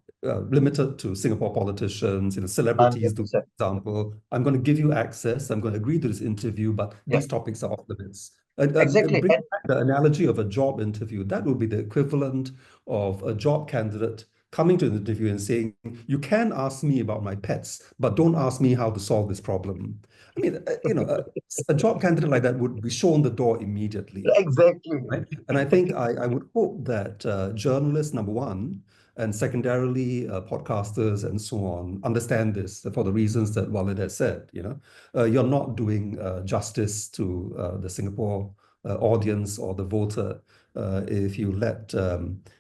limited to Singapore politicians, celebrities, for 100%. example. I'm going to give you access. I'm going to agree to this interview, but Yeah, these topics are off limits. exactly. Bring And back the analogy of a job interview. That would be the equivalent of a job candidate coming to the interview and saying, "You can ask me about my pets, but don't ask me how to solve this problem." I mean, a job candidate like that would be shown the door immediately. exactly. Right? And I think I would hope that journalists, number one, and secondarily, podcasters and so on, understand this for the reasons that Walid has said. You're not doing justice to the Singapore audience or the voter if you let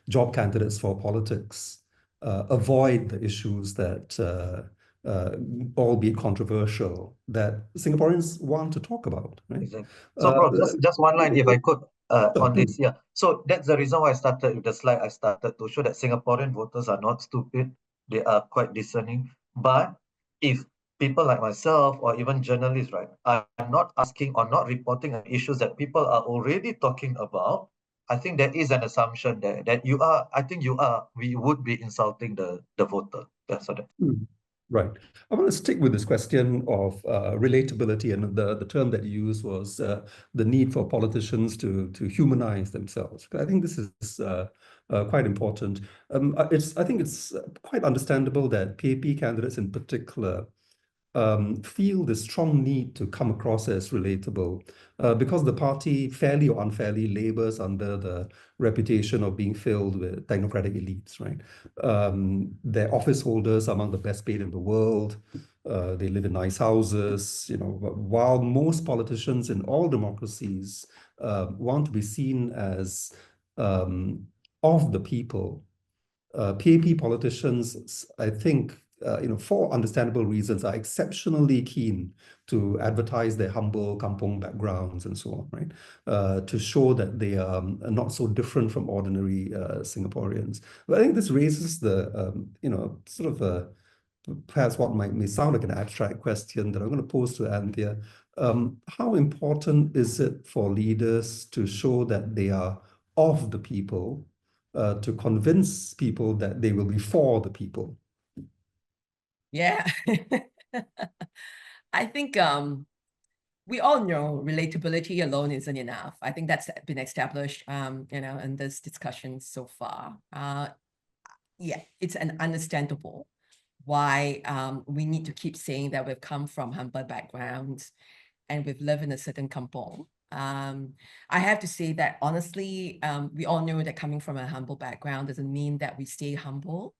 job candidates for politics avoid the issues that, albeit controversial, that Singaporeans want to talk about. Right? Exactly. So, bro, just one line, if I could, on this. Please. Yeah. So that's the reason why I started with the slide. I started to show that Singaporean voters are not stupid. They are quite discerning. But if people like myself or even journalists, right, are not asking or not reporting on issues that people are already talking about, I think there is an assumption there that we would be insulting the voter. Yeah, so that. Right. I want to stick with this question of relatability, and the term that you used was the need for politicians to humanize themselves. I think this is quite important. I think it's quite understandable that PAP candidates in particular feel the strong need to come across as relatable because the party, fairly or unfairly, labors under the reputation of being filled with technocratic elites, right? Their office holders are among the best paid in the world. They live in nice houses, you know, while most politicians in all democracies want to be seen as of the people. PAP politicians, I think, you know, for understandable reasons, are exceptionally keen to advertise their humble kampong backgrounds and so on, right? To show that they are not so different from ordinary Singaporeans. But I think this raises the, you know, sort of perhaps what may sound like an abstract question that I'm going to pose to Anthea. How important is it for leaders to show that they are of the people, to convince people that they will be for the people? Yeah. I think we all know relatability alone isn't enough. I think that's been established, you know, in this discussion so far. Yeah, it's understandable why we need to keep saying that we've come from humble backgrounds and we've lived in a certain kampong. I have to say that honestly, we all know that coming from a humble background doesn't mean that we stay humble.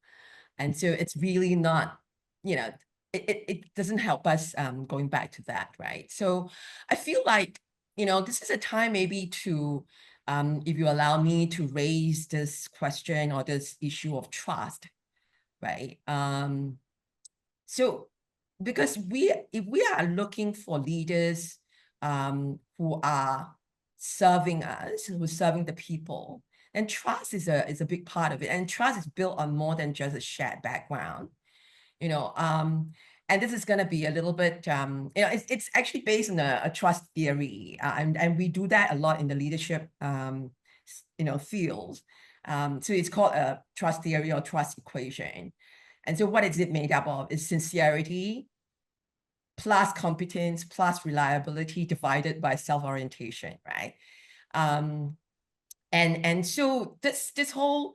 And so it's really not, you know, it doesn't help us going back to that, right? So I feel like, you know, this is a time maybe to, if you allow me to raise this question or this issue of trust, right? So because if we are looking for leaders who are serving us, who are serving the people, then trust is a big part of it. And trust is built on more than just a shared background, you know. And this is going to be a little bit, you know, it's actually based on a trust theory. And we do that a lot in the leadership, you know, fields. So it's called a trust theory or trust equation. And so what is it made up of? It's sincerity plus competence plus reliability divided by self-orientation, right? And so this whole,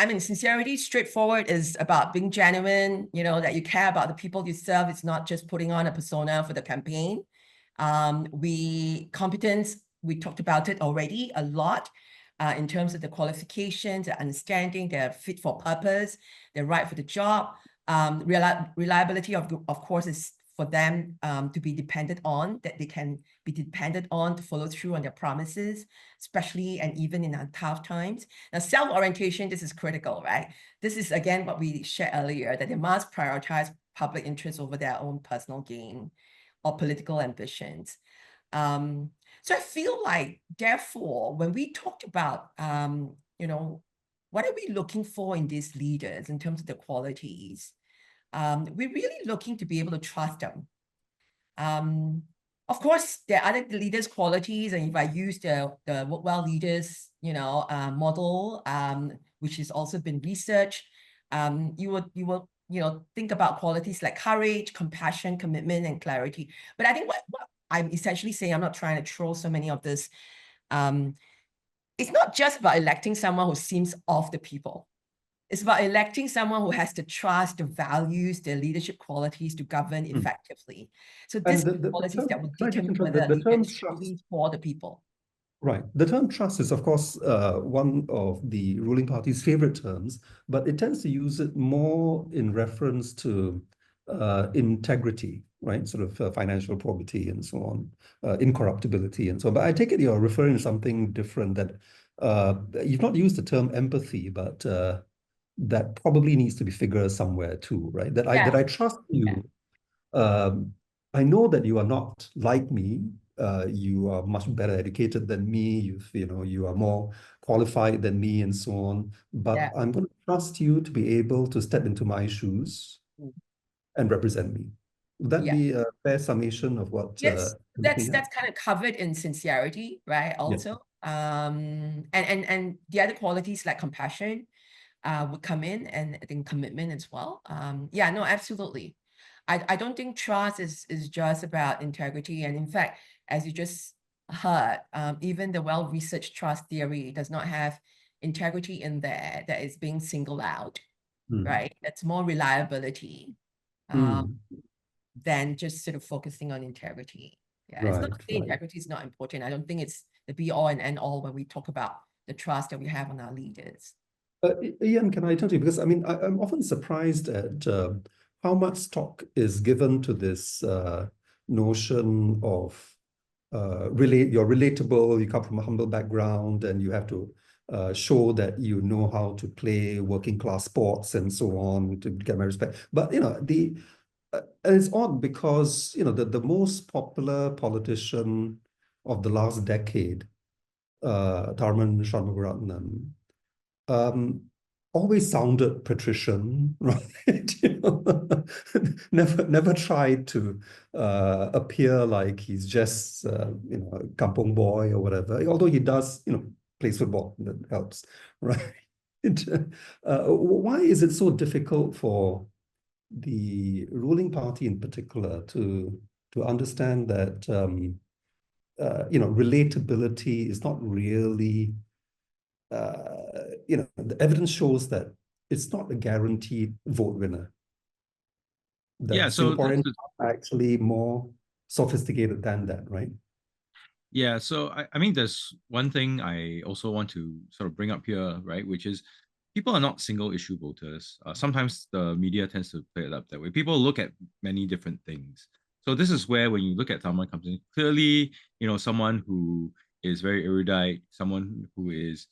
I mean, sincerity, straightforward, is about being genuine, you know, that you care about the people you serve. It's not just putting on a persona for the campaign. Competence, we talked about it already a lot. In terms of the qualifications, the understanding, they're fit for purpose, they're right for the job. Reliability, of course, is for them to be dependent on, that they can be dependent on to follow through on their promises, especially and even in tough times. Now, self-orientation, this is critical, right? This is, again, what we shared earlier, that they must prioritize public interest over their own personal gain or political ambitions. So I feel like, therefore, when we talked about, you know, what are we looking for in these leaders in terms of the qualities? We're really looking to be able to trust them. Of course, there are other leaders' qualities, and if I use the Work Well Leaders, you know, model, which has also been researched, you will, you know, think about qualities like courage, compassion, commitment, and clarity. But I think what I'm essentially saying, I'm not trying to throw so many of this. It's not just about electing someone who seems of the people. It's about electing someone who has the trust, the values, the leadership qualities to govern effectively. So these qualities that will determine whether a leader is truly for the people. Right. The term trust is, of course, one of the ruling party's favorite terms, but it tends to use it more in reference to integrity, right? Sort of financial probity and so on, incorruptibility and so on. But I take it you're referring to something different, that you've not used the term empathy, but that probably needs to be figured somewhere too, right? That I trust you. I know that you are not like me. You are much better educated than me. You are more qualified than me, and so on. But I'm going to trust you to be able to step into my shoes and represent me. Would that be a fair summation of what? Yes, that's kind of covered in sincerity, right? Also, and the other qualities like compassion would come in, and I think commitment as well. Yeah, no, absolutely. I don't think trust is just about integrity. And in fact, as you just heard, even the well-researched trust theory does not have integrity in there that is being singled out, right? It's more reliability than just sort of focusing on integrity. Yeah, it's not to say integrity is not important. I don't think it's the be-all and end-all when we talk about the trust that we have on our leaders. Ian, can I turn to you? Because I mean, I'm often surprised at how much stock is given to this notion of you're relatable, you come from a humble background, and you have to show that you know how to play working class sports and so on to get my respect. But you know, and it's odd because you know the most popular politician of the last decade, Tharman Shanmugaratnam, always sounded patrician, right? You know, never tried to appear like he's just you know, a kampong boy or whatever. Although he does, you know, plays football, that helps, right? Why is it so difficult for the ruling party in particular to understand that you know, relatability is not really you know, the evidence shows that it's not a guaranteed vote winner. That so Singaporeans are actually more sophisticated than that, right? Yeah, so I mean, there's one thing I also want to sort of bring up here, right, which is people are not single issue voters. Sometimes the media tends to play it up that way. People look at many different things. So this is where, when you look at Tharman comes in, clearly, you know, someone who is very erudite, someone who is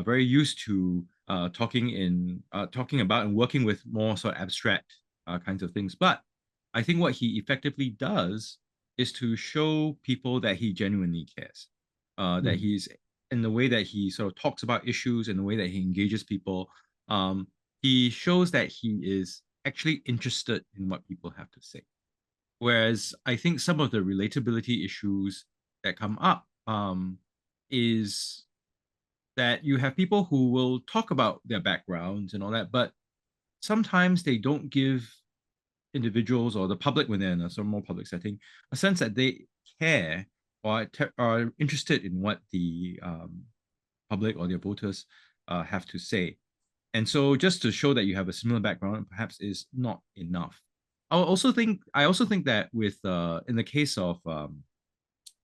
very used to talking about and working with more sort of abstract kinds of things. But I think what he effectively does is to show people that he genuinely cares, that he's, in the way that he sort of talks about issues and the way that he engages people, he shows that he is actually interested in what people have to say. Whereas I think some of the relatability issues that come up is that you have people who will talk about their backgrounds and all that, but sometimes they don't give individuals or the public, when they're in a sort of more public setting, a sense that they care or are interested in what the public or their voters have to say. And so just to show that you have a similar background perhaps is not enough. I also think that with in the case of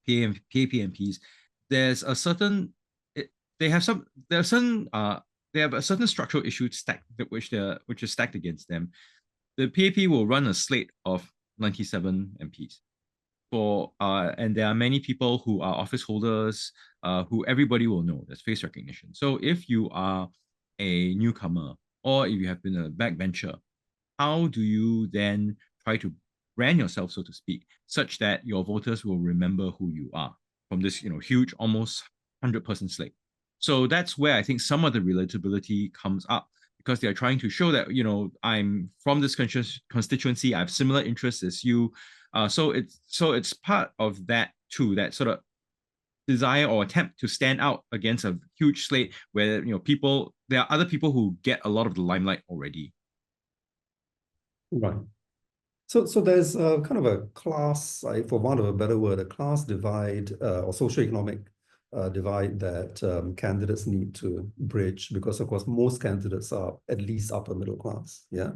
PAPMPs, there's a certain they have a certain structural issue which is stacked against them. The PAP will run a slate of 97 MPs and there are many people who are office holders who everybody will know. There's face recognition. So if you are a newcomer or if you have been a backbencher, how do you then try to brand yourself, so to speak, such that your voters will remember who you are from this, you know, huge, almost 100-person slate? So that's where I think some of the relatability comes up, because they're trying to show that, you know, I'm from this constituency, I have similar interests as you. So it's part of that too, that sort of desire or attempt to stand out against a huge slate where, you know, there are other people who get a lot of the limelight already. Right. So there's kind of a class, for want of a better word, a class divide or socioeconomic divide that candidates need to bridge, because of course most candidates are at least upper middle class, yeah.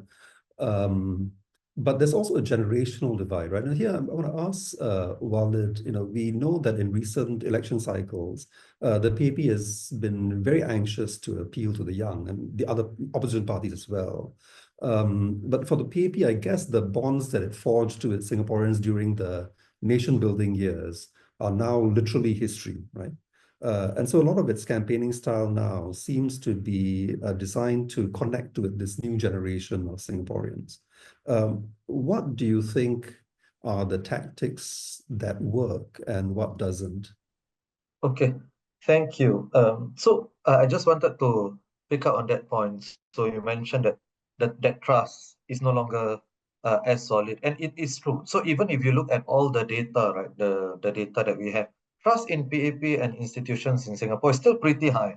But there's also a generational divide, right? And here I want to ask Walid, you know, we know that in recent election cycles, the PAP has been very anxious to appeal to the young and the other opposition parties as well. But for the PAP, I guess the bonds that it forged to its Singaporeans during the nation-building years are now literally history, right? And so a lot of its campaigning style now seems to be designed to connect with this new generation of Singaporeans. What do you think are the tactics that work and what doesn't? Okay, thank you. So I just wanted to pick up on that point. So you mentioned that trust is no longer as solid, and it is true. So even if you look at all the data, right, the data that we have, trust in PAP and institutions in Singapore is still pretty high,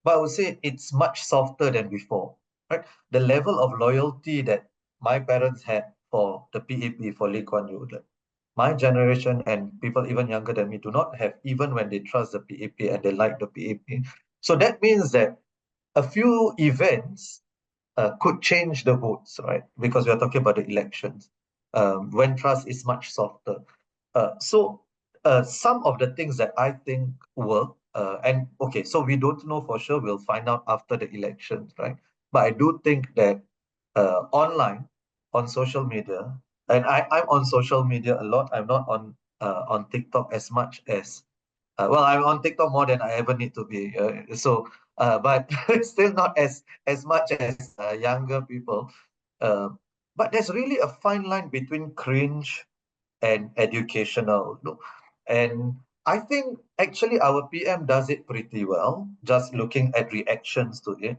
but I would say it's much softer than before, right? The level of loyalty that my parents had for the PAP for Lee Kuan Yew. Like, my generation and people even younger than me do not have, even when they trust the PAP and they like the PAP. So that means that a few events could change the votes, right? Because we are talking about the elections, when trust is much softer. So some of the things that I think work, and okay, so we don't know for sure, we'll find out after the elections, right? But I do think that online, on social media, and I'm on social media a lot. I'm not on TikTok as much as, well, I'm on TikTok more than I ever need to be. But still not as much as younger people. But there's really a fine line between cringe and educational. And I think actually our PM does it pretty well, just looking at reactions to it.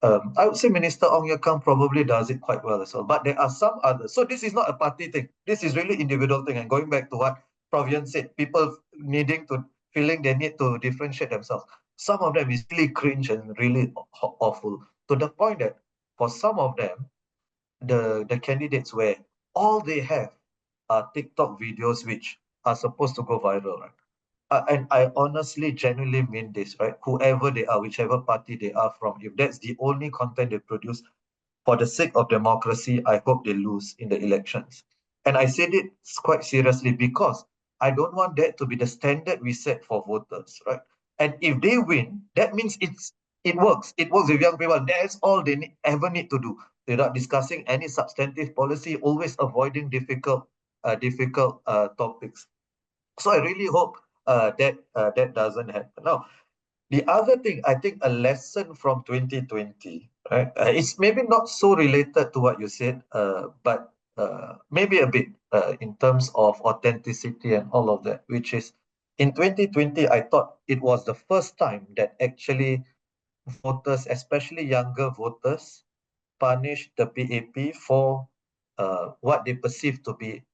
I would say Minister Ong Ye-Kung probably does it quite well as well. But there are some others. So this is not a party thing. This is really individual thing. And going back to what Prof. Yan said, people feeling they need to differentiate themselves. Some of them is really cringe and really awful, to the point that for some of them, the candidates where all they have are TikTok videos which are supposed to go viral, right? And I honestly, genuinely mean this, right? Whoever they are, whichever party they are from, if that's the only content they produce, for the sake of democracy, I hope they lose in the elections. And I said it quite seriously because I don't want that to be the standard we set for voters, right? And if they win, that means it works. It works with young people. That's all they ever need to do, without discussing any substantive policy, always avoiding difficult topics. So I really hope that doesn't happen. Now, the other thing, I think a lesson from 2020, right? It's maybe not so related to what you said, but maybe a bit in terms of authenticity and all of that, which is in 2020, I thought it was the first time that actually voters, especially younger voters, punished the PAP for what they perceive to be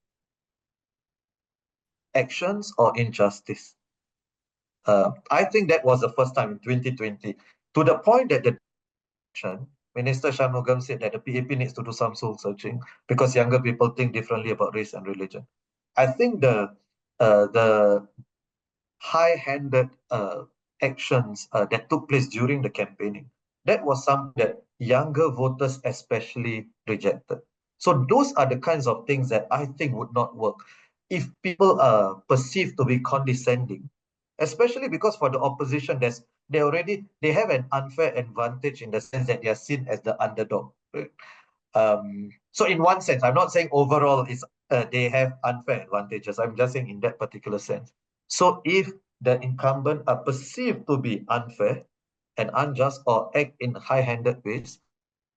actions or injustice. I think that was the first time in 2020, to the point that the Minister Shanmugam said that the PAP needs to do some soul searching because younger people think differently about race and religion. I think the high-handed actions that took place during the campaigning, that was something that younger voters especially rejected. So those are the kinds of things that I think would not work. If people are perceived to be condescending, especially because for the opposition, they have an unfair advantage in the sense that they are seen as the underdog. Right? So in one sense, I'm not saying overall they have unfair advantages. I'm just saying in that particular sense. So if the incumbent are perceived to be unfair and unjust or act in high-handed ways,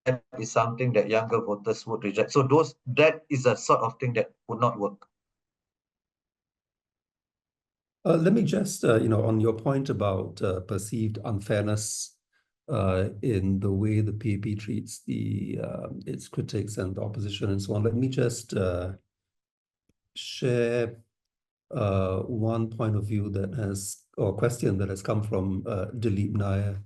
that is something that younger voters would reject. So that is a sort of thing that would not work. Let me just, on your point about perceived unfairness in the way the PAP treats its critics and the opposition and so on, let me just share one point of view or question that has come from Dilip Nair.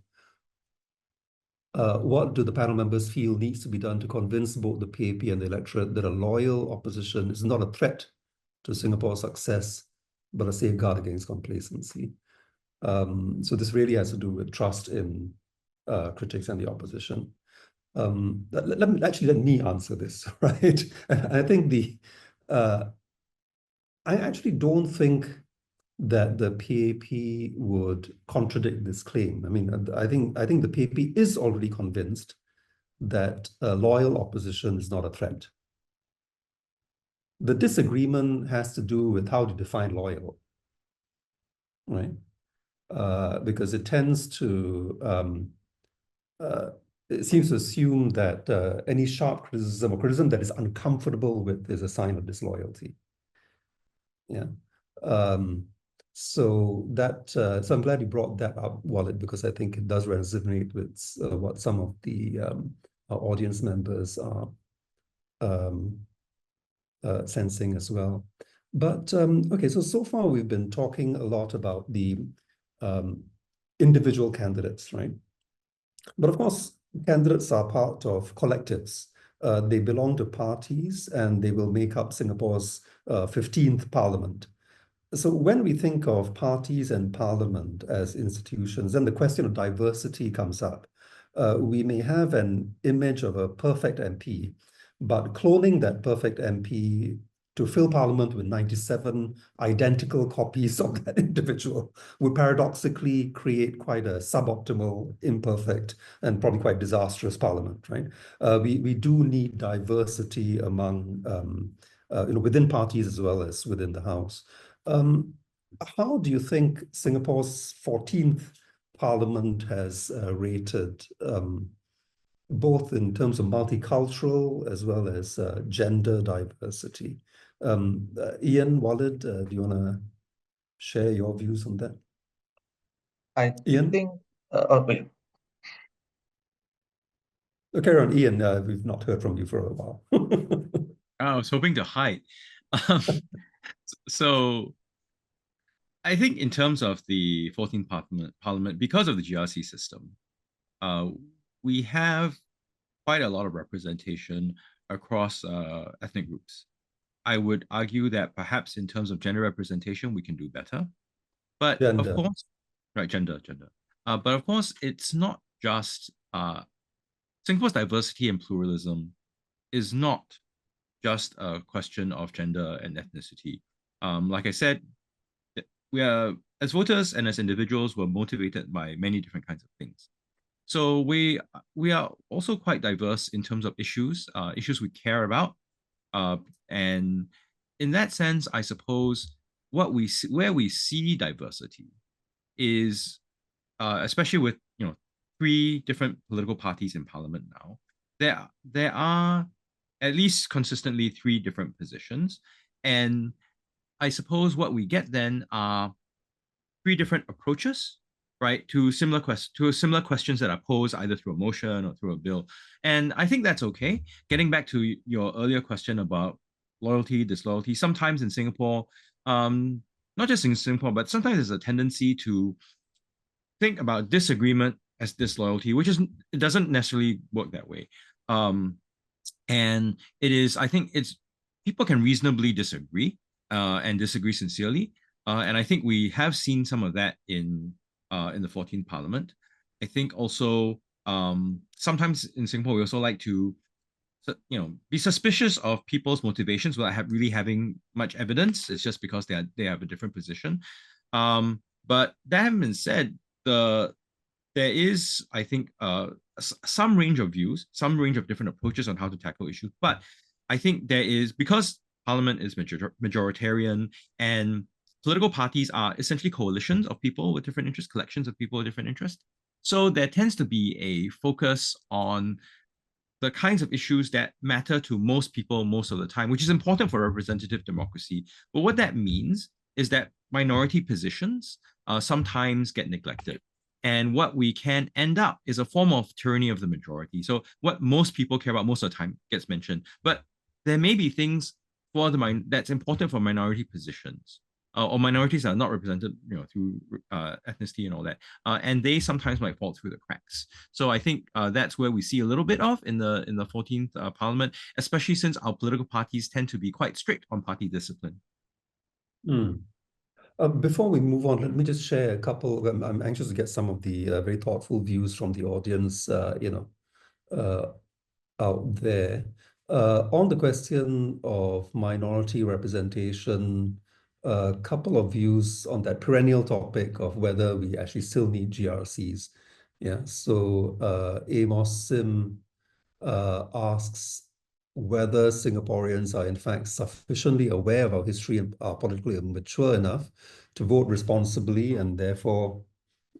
What do the panel members feel needs to be done to convince both the PAP and the electorate that a loyal opposition is not a threat to Singapore's success, but a safeguard against complacency? So this really has to do with trust in critics and the opposition. Let me answer this, right? I think I actually don't think that the PAP would contradict this claim. I mean, I think the PAP is already convinced that a loyal opposition is not a threat. The disagreement has to do with how to define loyal, right? Because it tends to, it seems to assume that any sharp criticism or criticism that is uncomfortable with is a sign of disloyalty. Yeah. So I'm glad you brought that up, Walid, because I think it does resonate with what some of the our audience members are sensing as well. But okay, so far we've been talking a lot about the individual candidates, right? But of course, candidates are part of collectives. They belong to parties, and they will make up Singapore's 15th parliament. So when we think of parties and parliament as institutions, then the question of diversity comes up. We may have an image of a perfect MP, but cloning that perfect MP to fill parliament with 97 identical copies of that individual would paradoxically create quite a suboptimal, imperfect, and probably quite disastrous parliament, right? We do need diversity among, within parties as well as within the House. How do you think Singapore's 14th Parliament has rated, both in terms of multicultural as well as gender diversity? Ian, Walid, do you want to share your views on that? I Ian? think, wait. Carry on, Ian. We've not heard from you for a while. I was hoping to hide. So I think in terms of the 14th Parliament, because of the GRC system, we have quite a lot of representation across ethnic groups. I would argue that perhaps in terms of gender representation, we can do better. But Gender. of course, right, gender. But of course, it's not just Singapore's diversity and pluralism is not just a question of gender and ethnicity. Like I said, we are, as voters and as individuals, we're motivated by many different kinds of things. So we are also quite diverse in terms of issues we care about. And in that sense, I suppose where we see diversity is, especially with 3 different political parties in parliament now, there are at least consistently 3 different positions. And I suppose what we get then are 3 different approaches, right, to similar questions that are posed either through a motion or through a bill. And I think that's okay. Getting back to your earlier question about loyalty, disloyalty, sometimes in Singapore, not just in Singapore, but sometimes there's a tendency to think about disagreement as disloyalty, which it doesn't necessarily work that way. And I think people can reasonably disagree and disagree sincerely. And I think we have seen some of that in the 14th Parliament. I think also sometimes in Singapore, we also like to be suspicious of people's motivations without really having much evidence. It's just because they have a different position. But that having been said, there is, I think, some range of views, some range of different approaches on how to tackle issues. But I think there is, because Parliament is majoritarian and political parties are essentially coalitions of people with different interests, collections of people with different interests. So there tends to be a focus on the kinds of issues that matter to most people most of the time, which is important for representative democracy. But what that means is that minority positions sometimes get neglected. And what we can end up is a form of tyranny of the majority. So what most people care about most of the time gets mentioned. But there may be things that's important for minority positions. Or minorities are not represented, through ethnicity and all that, and they sometimes might fall through the cracks. So I think that's where we see a little bit of in the 14th Parliament, especially since our political parties tend to be quite strict on party discipline. Before we move on, let me just share a couple. I'm anxious to get some of the very thoughtful views from the audience, out there. On the question of minority representation, a couple of views on that perennial topic of whether we actually still need GRCs. Yeah, so Amos Sim asks whether Singaporeans are in fact sufficiently aware of our history and are politically mature enough to vote responsibly, and therefore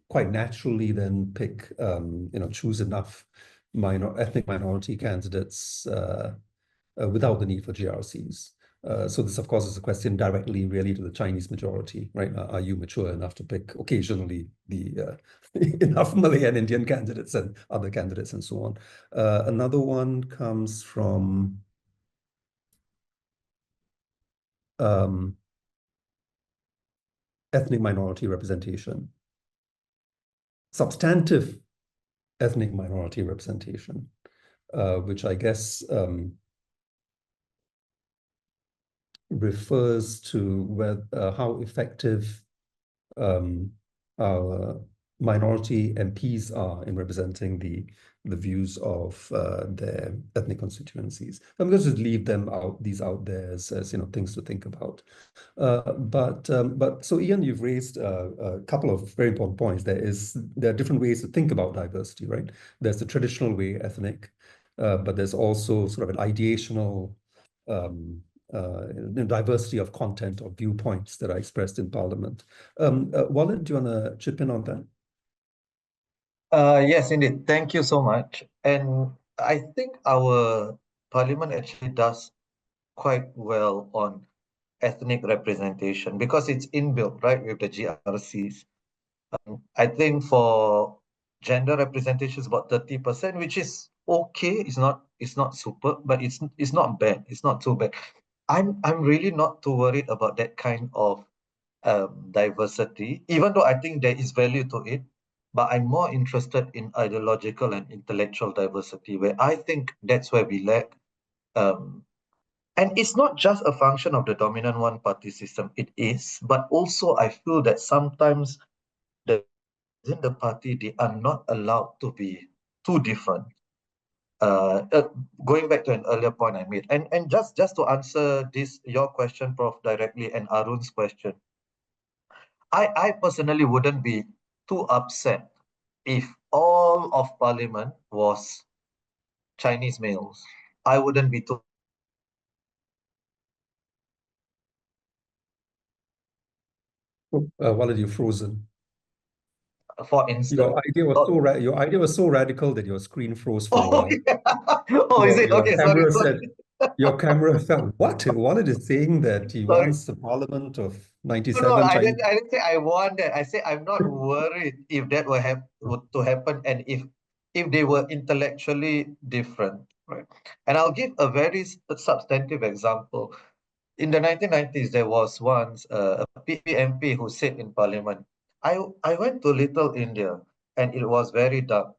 quite naturally then pick, choose enough ethnic minority candidates without the need for GRCs. So this, of course, is a question directly really to the Chinese majority, right? Are you mature enough to pick occasionally the enough Malay and Indian candidates and other candidates and so on? Another one comes from ethnic minority representation, substantive ethnic minority representation. which I guess refers to how effective our minority MPs are in representing the views of their ethnic constituencies. I'm going to leave these out there as things to think about. But so Ian, you've raised a couple of very important points. There are different ways to think about diversity, right? There's the traditional way, ethnic, but there's also sort of an ideational diversity of content or viewpoints that are expressed in Parliament. Walid, do you want to chip in on that? Yes, indeed. Thank you so much. And I think our Parliament actually does quite well on ethnic representation because it's inbuilt, right, with the GRCs. I think for gender representation is about 30%, which is okay. It's not super, but it's not bad. It's not too bad. I'm really not too worried about that kind of diversity, even though I think there is value to it. But I'm more interested in ideological and intellectual diversity, where I think that's where we lack. And it's not just a function of the dominant one-party system. It is, but also I feel that sometimes within the party, they are not allowed to be too different. Going back to an earlier point I made, and just to answer your question, Prof, directly, and Arun's question, I personally wouldn't be too upset if all of Parliament was Chinese males. I wouldn't be too. Walid, you're frozen. For instance, your idea was so radical that your screen froze for a while. Yeah. Oh, is it? Your Okay, camera sorry. your camera fell. What? Walid is saying that he Sorry. wants the Parliament of 97 No, I Chinese. didn't say I want that. I say I'm not worried if that were to happen, and if they were intellectually different, right? And I'll give a very substantive example. In the 1990s, there was once a PMP who said in Parliament, I went to Little India and it was very dark.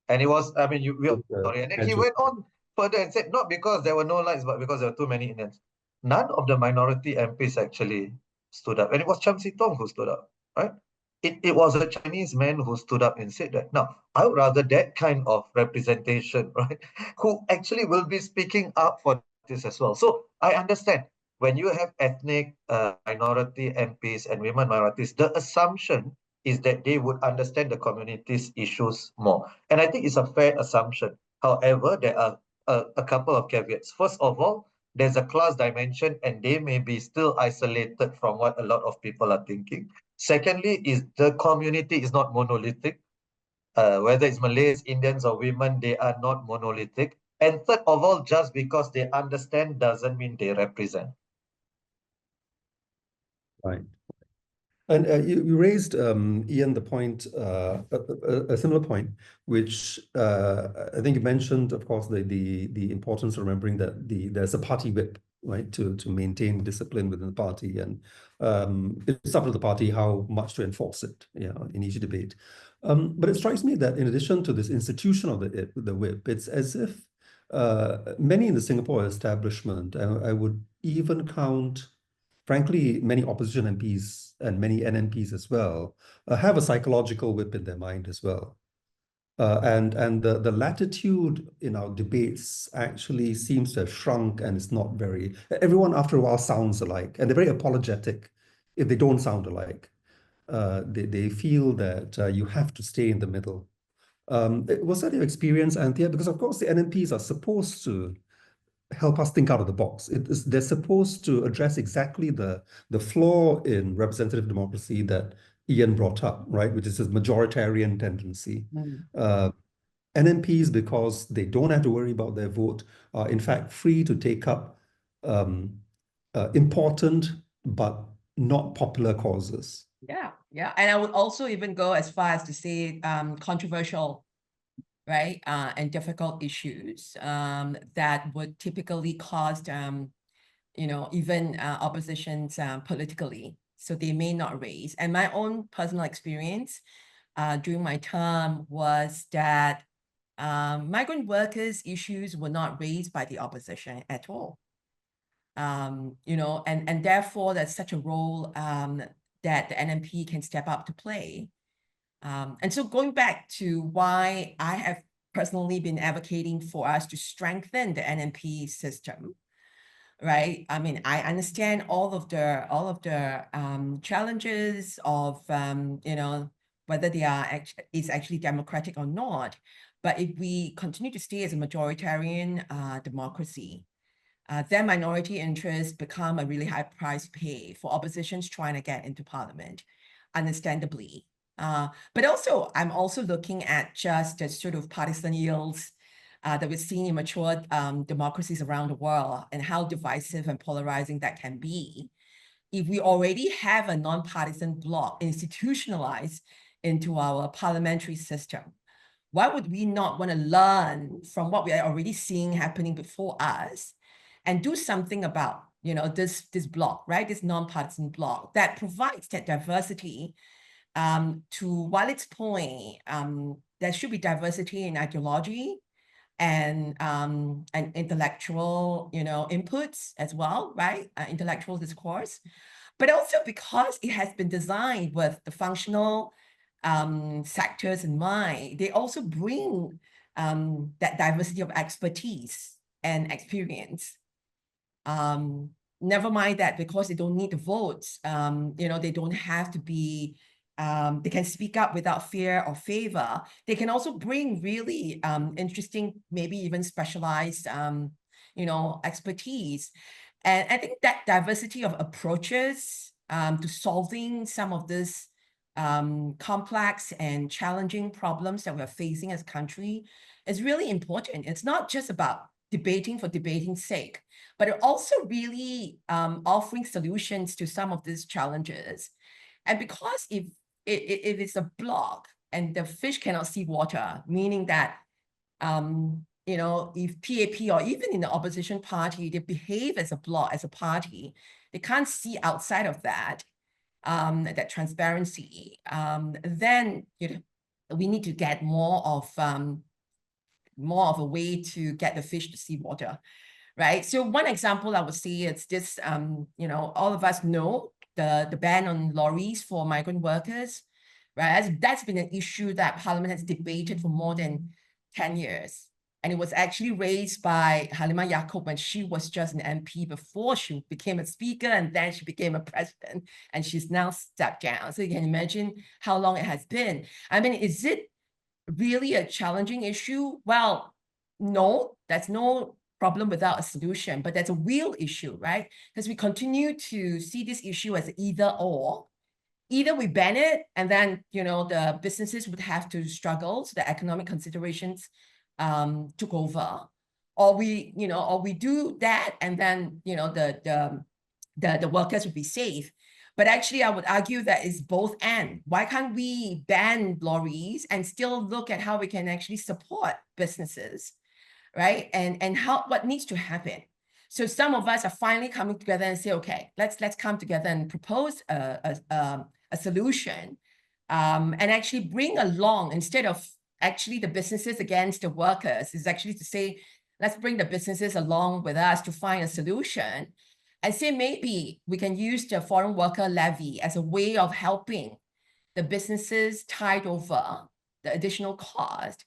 And it was, I mean, we are sorry. And then he went on further and said, not because there were no lights, but because there were too many Indians. None of the minority MPs actually stood up. And it was Cham Si Tong who stood up, right? It was a Chinese man who stood up and said that. Now, I would rather that kind of representation, right? Who actually will be speaking up for this as well. So I understand when you have ethnic minority MPs and women minorities, the assumption is that they would understand the community's issues more. And I think it's a fair assumption. However, there are a couple of caveats. First of all, there's a class dimension and they may be still isolated from what a lot of people are thinking. Secondly, is the community is not monolithic. Whether it's Malays, Indians, or women, they are not monolithic. And third of all, just because they understand doesn't mean they represent. Right. And you raised, Ian, the point, a similar point, which I think you mentioned, of course, the importance of remembering that there's a party whip, right, to maintain discipline within the party, and it's up to the party how much to enforce it, in each debate. But it strikes me that in addition to this institution of the whip, it's as if many in the Singapore establishment, I would even count, frankly, many opposition MPs and many NMPs as well have a psychological whip in their mind as well. And the latitude in our debates actually seems to have shrunk, and it's not very, everyone after a while sounds alike, and they're very apologetic if they don't sound alike. They feel that you have to stay in the middle. Was that your experience, Anthea? Because of course the NMPs are supposed to help us think out of the box. They're supposed to address exactly the flaw in representative democracy that Ian brought up, right? Which is this majoritarian tendency. NMPs, because they don't have to worry about their vote, are in fact free to take up important but not popular causes. Yeah. And I would also even go as far as to say controversial, right, and difficult issues that would typically cause, even oppositions politically. So they may not raise. And my own personal experience during my term was that migrant workers issues were not raised by the opposition at all. You know, and therefore there's such a role that the NMP can step up to play. And so going back to why I have personally been advocating for us to strengthen the NMP system, right? I mean, I understand all of the challenges of you know, whether they are is actually democratic or not. But if we continue to stay as a majoritarian democracy, then minority interests become a really high price pay for oppositions trying to get into parliament, understandably. But also, I'm also looking at just the sort of partisan ills that we're seeing in mature democracies around the world and how divisive and polarizing that can be. If we already have a nonpartisan bloc institutionalized into our parliamentary system, why would we not want to learn from what we are already seeing happening before us and do something about, you know, this bloc, right? This nonpartisan bloc that provides that diversity. To Walid's point, there should be diversity in ideology and intellectual, you know, inputs as well, right? Intellectual discourse, but also because it has been designed with the functional sectors in mind, they also bring that diversity of expertise and experience. Never mind that because they don't need the votes, you know, they don't have to be, they can speak up without fear or favor. They can also bring really interesting, maybe even specialized, you know, expertise. And I think that diversity of approaches to solving some of this complex and challenging problems that we're facing as a country is really important. It's not just about debating for debating's sake, but it also really offering solutions to some of these challenges. And because if it's a block and the fish cannot see water, meaning that, you know, if PAP or even in the opposition party, they behave as a bloc, as a party, they can't see outside of that, that transparency, then, you know, we need to get more of a way to get the fish to see water, right? So one example I would say is this, you know, all of us know the ban on lorries for migrant workers, right? That's been an issue that Parliament has debated for more than 10 years. And it was actually raised by Halimah Yacob when she was just an MP before she became a speaker, and then she became a president, and she's now stepped down. So you can imagine how long it has been. I mean, is it really a challenging issue? Well, no, that's no problem without a solution, but that's a real issue, right? Because we continue to see this issue as either or. Either we ban it and then, you know, the businesses would have to struggle, so the economic considerations took over, or we, you know, or we do that and then, you know, the workers would be safe. But actually, I would argue that it's both and. Why can't we ban lorries and still look at how we can actually support businesses, right? And how, what needs to happen? So some of us are finally coming together and say, okay, let's come together and propose a solution, and actually bring along, instead of actually the businesses against the workers, is actually to say, let's bring the businesses along with us to find a solution. And say maybe we can use the foreign worker levy as a way of helping the businesses tide over the additional cost.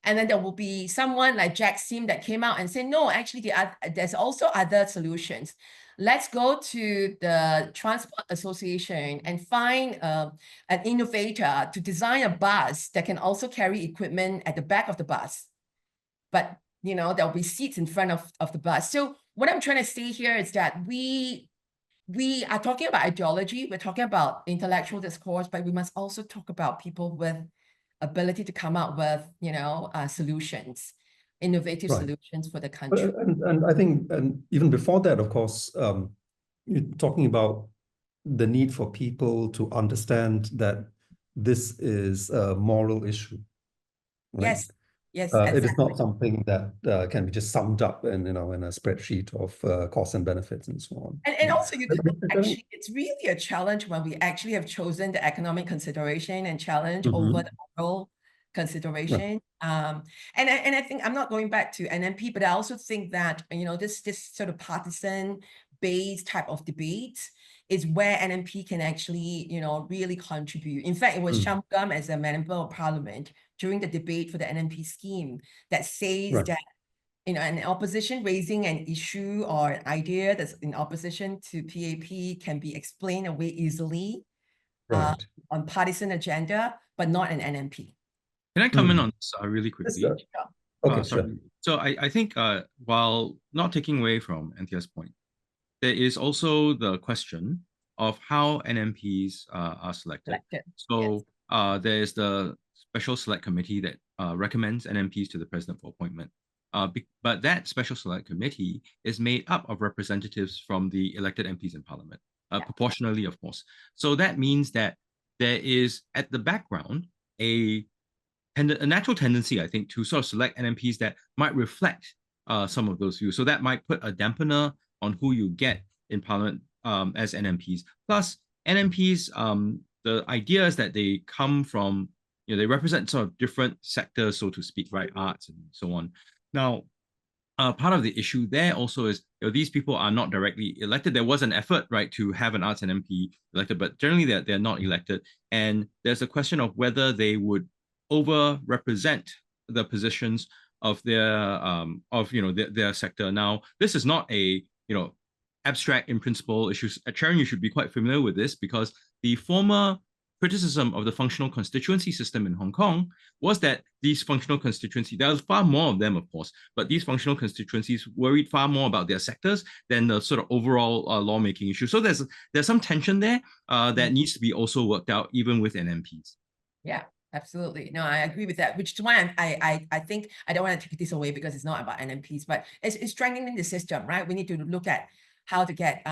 And then there will be someone like Jack Sim that came out and said, no, actually there's also other solutions. Let's go to the Transport Association and find an innovator to design a bus that can also carry equipment at the back of the bus. But, you know, there'll be seats in front of the bus. So what I'm trying to say here is that we are talking about ideology, we're talking about intellectual discourse, but we must also talk about people with ability to come up with, you know, solutions, innovative solutions for the country. And I think, and even before that, of course, you're talking about the need for people to understand that this is a moral issue. Right? Yes. Yes, exactly. It is not something that can be just summed up in, you know, in a spreadsheet of costs and benefits and so on. And also you could actually, it's really a challenge when we actually have chosen the economic consideration and challenge over the moral consideration. And I think I'm not going back to NMP, but I also think that, you know, this sort of partisan-based type of debate is where NMP can actually, you know, really contribute. In fact, it was Sham Gum as a member of parliament during the debate for the NMP scheme that says that, you know, an opposition raising an issue or an idea that's in opposition to PAP can be explained away easily on partisan agenda, but not an NMP. Can I comment on this really quickly? Yes, okay, sure. So I think while not taking away from Anthea's point, there is also the question of how NMPs are selected. So there is the Special Select Committee that recommends NMPs to the President for appointment. But that Special Select Committee is made up of representatives from the elected MPs in Parliament, proportionally, of course. So that means that there is, at the background, a natural tendency, I think, to sort of select NMPs that might reflect some of those views. So that might put a dampener on who you get in Parliament as NMPs. Plus, NMPs, the idea is that they come from, you know, they represent sort of different sectors, so to speak, right? Arts and so on. Now, part of the issue there also is, you know, these people are not directly elected. There was an effort, right, to have an arts NMP elected, but generally they're not elected. And there's a question of whether they would over-represent the positions of their their sector. Now, this is not a, you know, abstract in principle issues. Sharon, you should be quite familiar with this, because the former criticism of the functional constituency system in Hong Kong was that these functional constituencies, there are far more of them, of course, but these functional constituencies worried far more about their sectors than the sort of overall lawmaking issue. So there's some tension there that needs to be also worked out, even with NMPs. Yeah. Absolutely. No, I agree with that, which is why I think I don't want to take this away, because it's not about NMPs, but it's strengthening the system, right? We need to look at how to get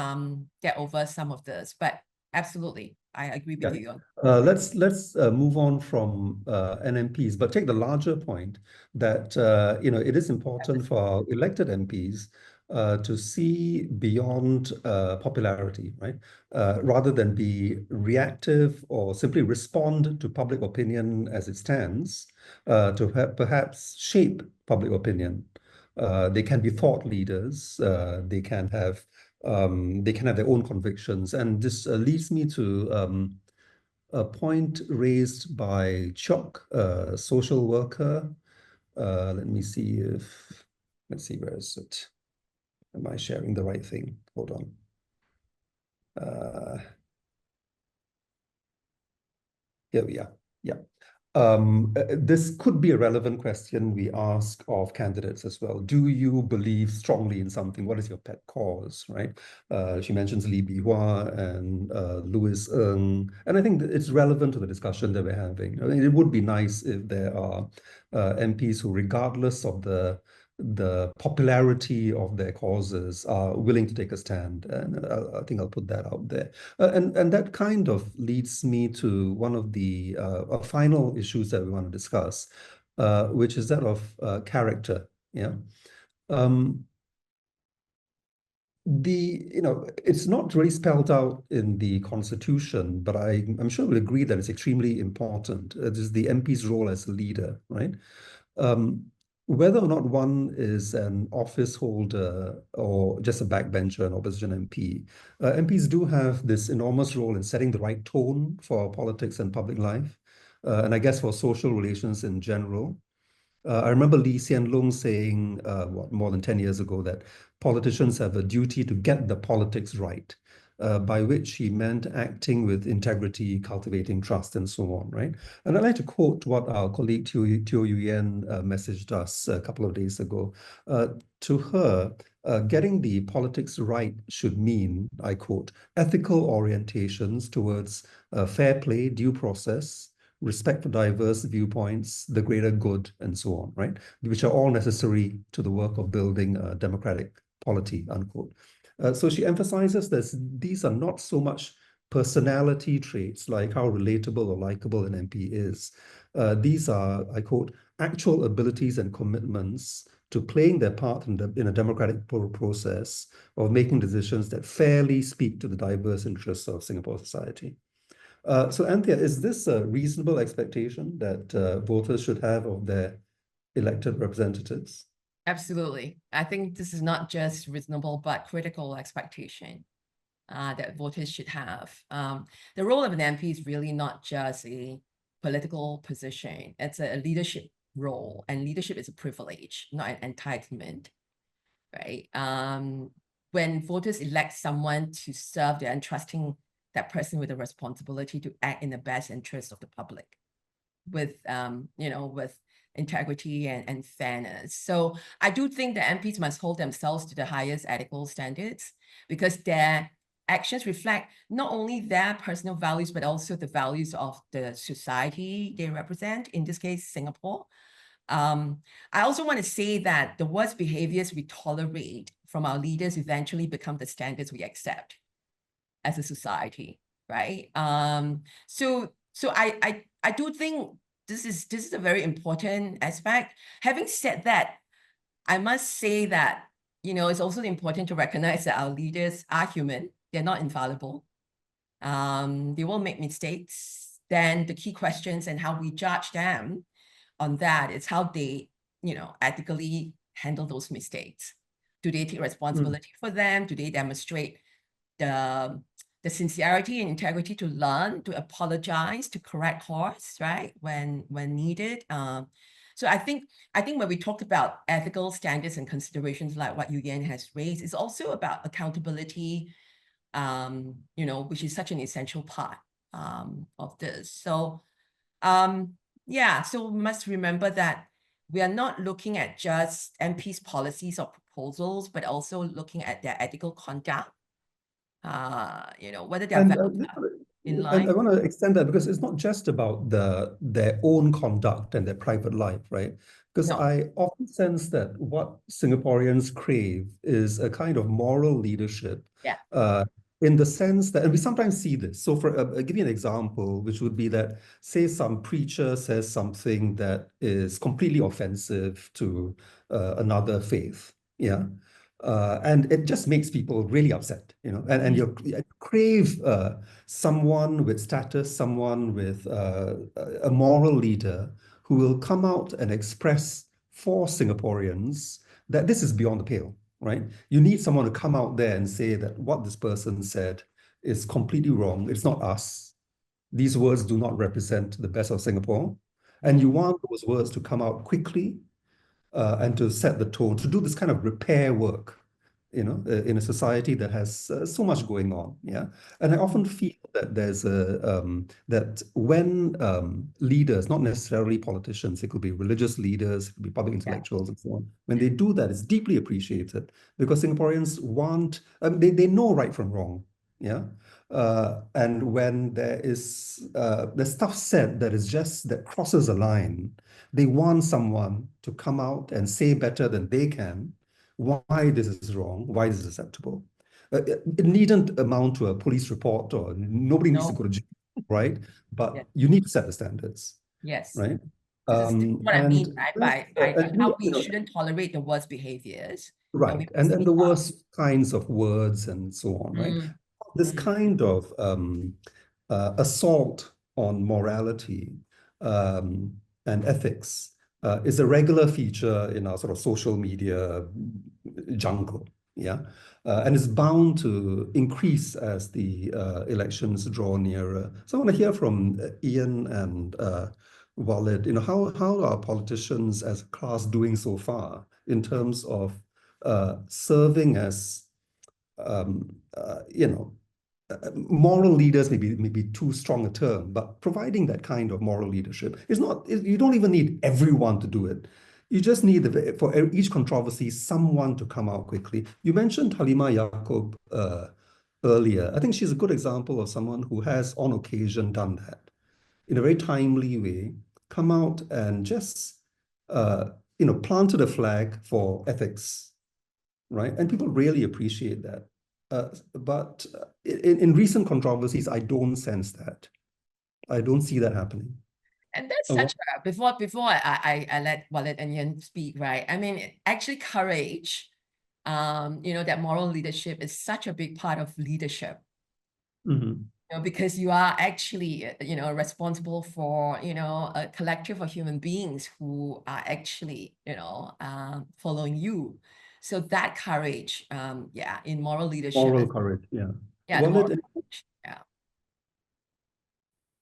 over some of this, but absolutely, I agree with you. Let's move on from NMPs, but take the larger point that you know, it is important for our elected MPs to see beyond popularity, right? Rather than be reactive or simply respond to public opinion as it stands, to perhaps shape public opinion. They can be thought leaders. They can have their own convictions, and this leads me to a point raised by Chok, a social worker. Let's see, where is it? Am I sharing the right thing? Hold on. Here we are. Yeah. This could be a relevant question we ask of candidates as well. Do you believe strongly in something? What is your pet cause, right? She mentions Lee Bee-Hua and Louis Ng, and I think it's relevant to the discussion that we're having. I mean, it would be nice if there are MPs who, regardless of the popularity of their causes, are willing to take a stand, and I think I'll put that out there. And that kind of leads me to one of the final issues that we want to discuss, which is that of character. Yeah. It's not really spelled out in the Constitution, but I'm sure we'll agree that it's extremely important. It is the MP's role as a leader, right? Whether or not one is an office holder or just a backbencher, an opposition MP, MPs do have this enormous role in setting the right tone for politics and public life, and I guess for social relations in general. I remember Lee Hsien Loong saying, more than 10 years ago, that politicians have a duty to get the politics right, by which he meant acting with integrity, cultivating trust, and so on, right? And I'd like to quote what our colleague Teo Ian messaged us a couple of days ago. To her, getting the politics right should mean, I quote, ethical orientations towards fair play, due process, respect for diverse viewpoints, the greater good, and so on, right? Which are all necessary to the work of building a democratic polity, unquote. So she emphasizes that these are not so much personality traits like how relatable or likable an MP is. These are, I quote, actual abilities and commitments to playing their part in a democratic process of making decisions that fairly speak to the diverse interests of Singapore society. So Anthea, is this a reasonable expectation that voters should have of their elected representatives? Absolutely. I think this is not just reasonable, but critical expectation that voters should have. The role of an MP is really not just a political position. It's a leadership role, and leadership is a privilege, not an entitlement, right? When voters elect someone to serve, they're entrusting that person with a responsibility to act in the best interest of the public with, with integrity and fairness. So I do think the MPs must hold themselves to the highest ethical standards, because their actions reflect not only their personal values, but also the values of the society they represent, in this case, Singapore. I also want to say that the worst behaviors we tolerate from our leaders eventually become the standards we accept as a society, right? So I do think this is a very important aspect. Having said that, I must say that, it's also important to recognize that our leaders are human. They're not infallible. They will make mistakes. Then the key questions and how we judge them on that is how they, ethically handle those mistakes. Do they take responsibility for them? Do they demonstrate the sincerity and integrity to learn, to apologize, to correct course, right, when needed? So I think when we talked about ethical standards and considerations like what Ian has raised, it's also about accountability, which is such an essential part of this. So yeah, so we must remember that we are not looking at just MPs' policies or proposals, but also looking at their ethical conduct, whether they're in line. And I want to extend that, because it's not just about their own conduct and their private life, right? Because I often sense that what Singaporeans crave is a kind of moral leadership. Yeah. In the sense that, and we sometimes see this. So I'll give you an example, which would be that, say some preacher says something that is completely offensive to another faith, yeah? And it just makes people really upset, and you crave someone with status, someone with a moral leader who will come out and express for Singaporeans that this is beyond the pale, right? You need someone to come out there and say that what this person said is completely wrong. It's not us. These words do not represent the best of Singapore. And you want those words to come out quickly, and to set the tone, to do this kind of repair work, in a society that has so much going on. Yeah. And I often feel that there's that when leaders, not necessarily politicians, it could be religious leaders, it could be public intellectuals and so on, when they do that, it's deeply appreciated, because Singaporeans want, they know right from wrong. Yeah. And when there's stuff said that crosses a line, they want someone to come out and say better than they can why this is wrong, why this is acceptable. It needn't amount to a police report, or nobody needs to go to jail, right? But you need to set the standards. Yes. Right? This is what I mean, right? By how we shouldn't tolerate the worst behaviors. Right. And the worst kinds of words and so on, right? This kind of assault on morality and ethics is a regular feature in our sort of social media jungle, yeah? And it's bound to increase as the elections draw nearer. So I want to hear from Ian and Walid, how are politicians as a class doing so far in terms of serving as, moral leaders, maybe too strong a term, but providing that kind of moral leadership is not, you don't even need everyone to do it. You just need, for each controversy, someone to come out quickly. You mentioned Halimah Yacob earlier. I think she's a good example of someone who has, on occasion, done that in a very timely way, come out and just, planted a flag for ethics, right? And people really appreciate that. But in recent controversies, I don't sense that. I don't see that happening. And that's such a, before I let Walid and Ian speak, right? I mean, actually courage, that moral leadership is such a big part of leadership. because you are actually, responsible for, a collective of human beings who are actually, following you. So that courage, in moral leadership. Moral courage, yeah. Yeah, Walid, yeah.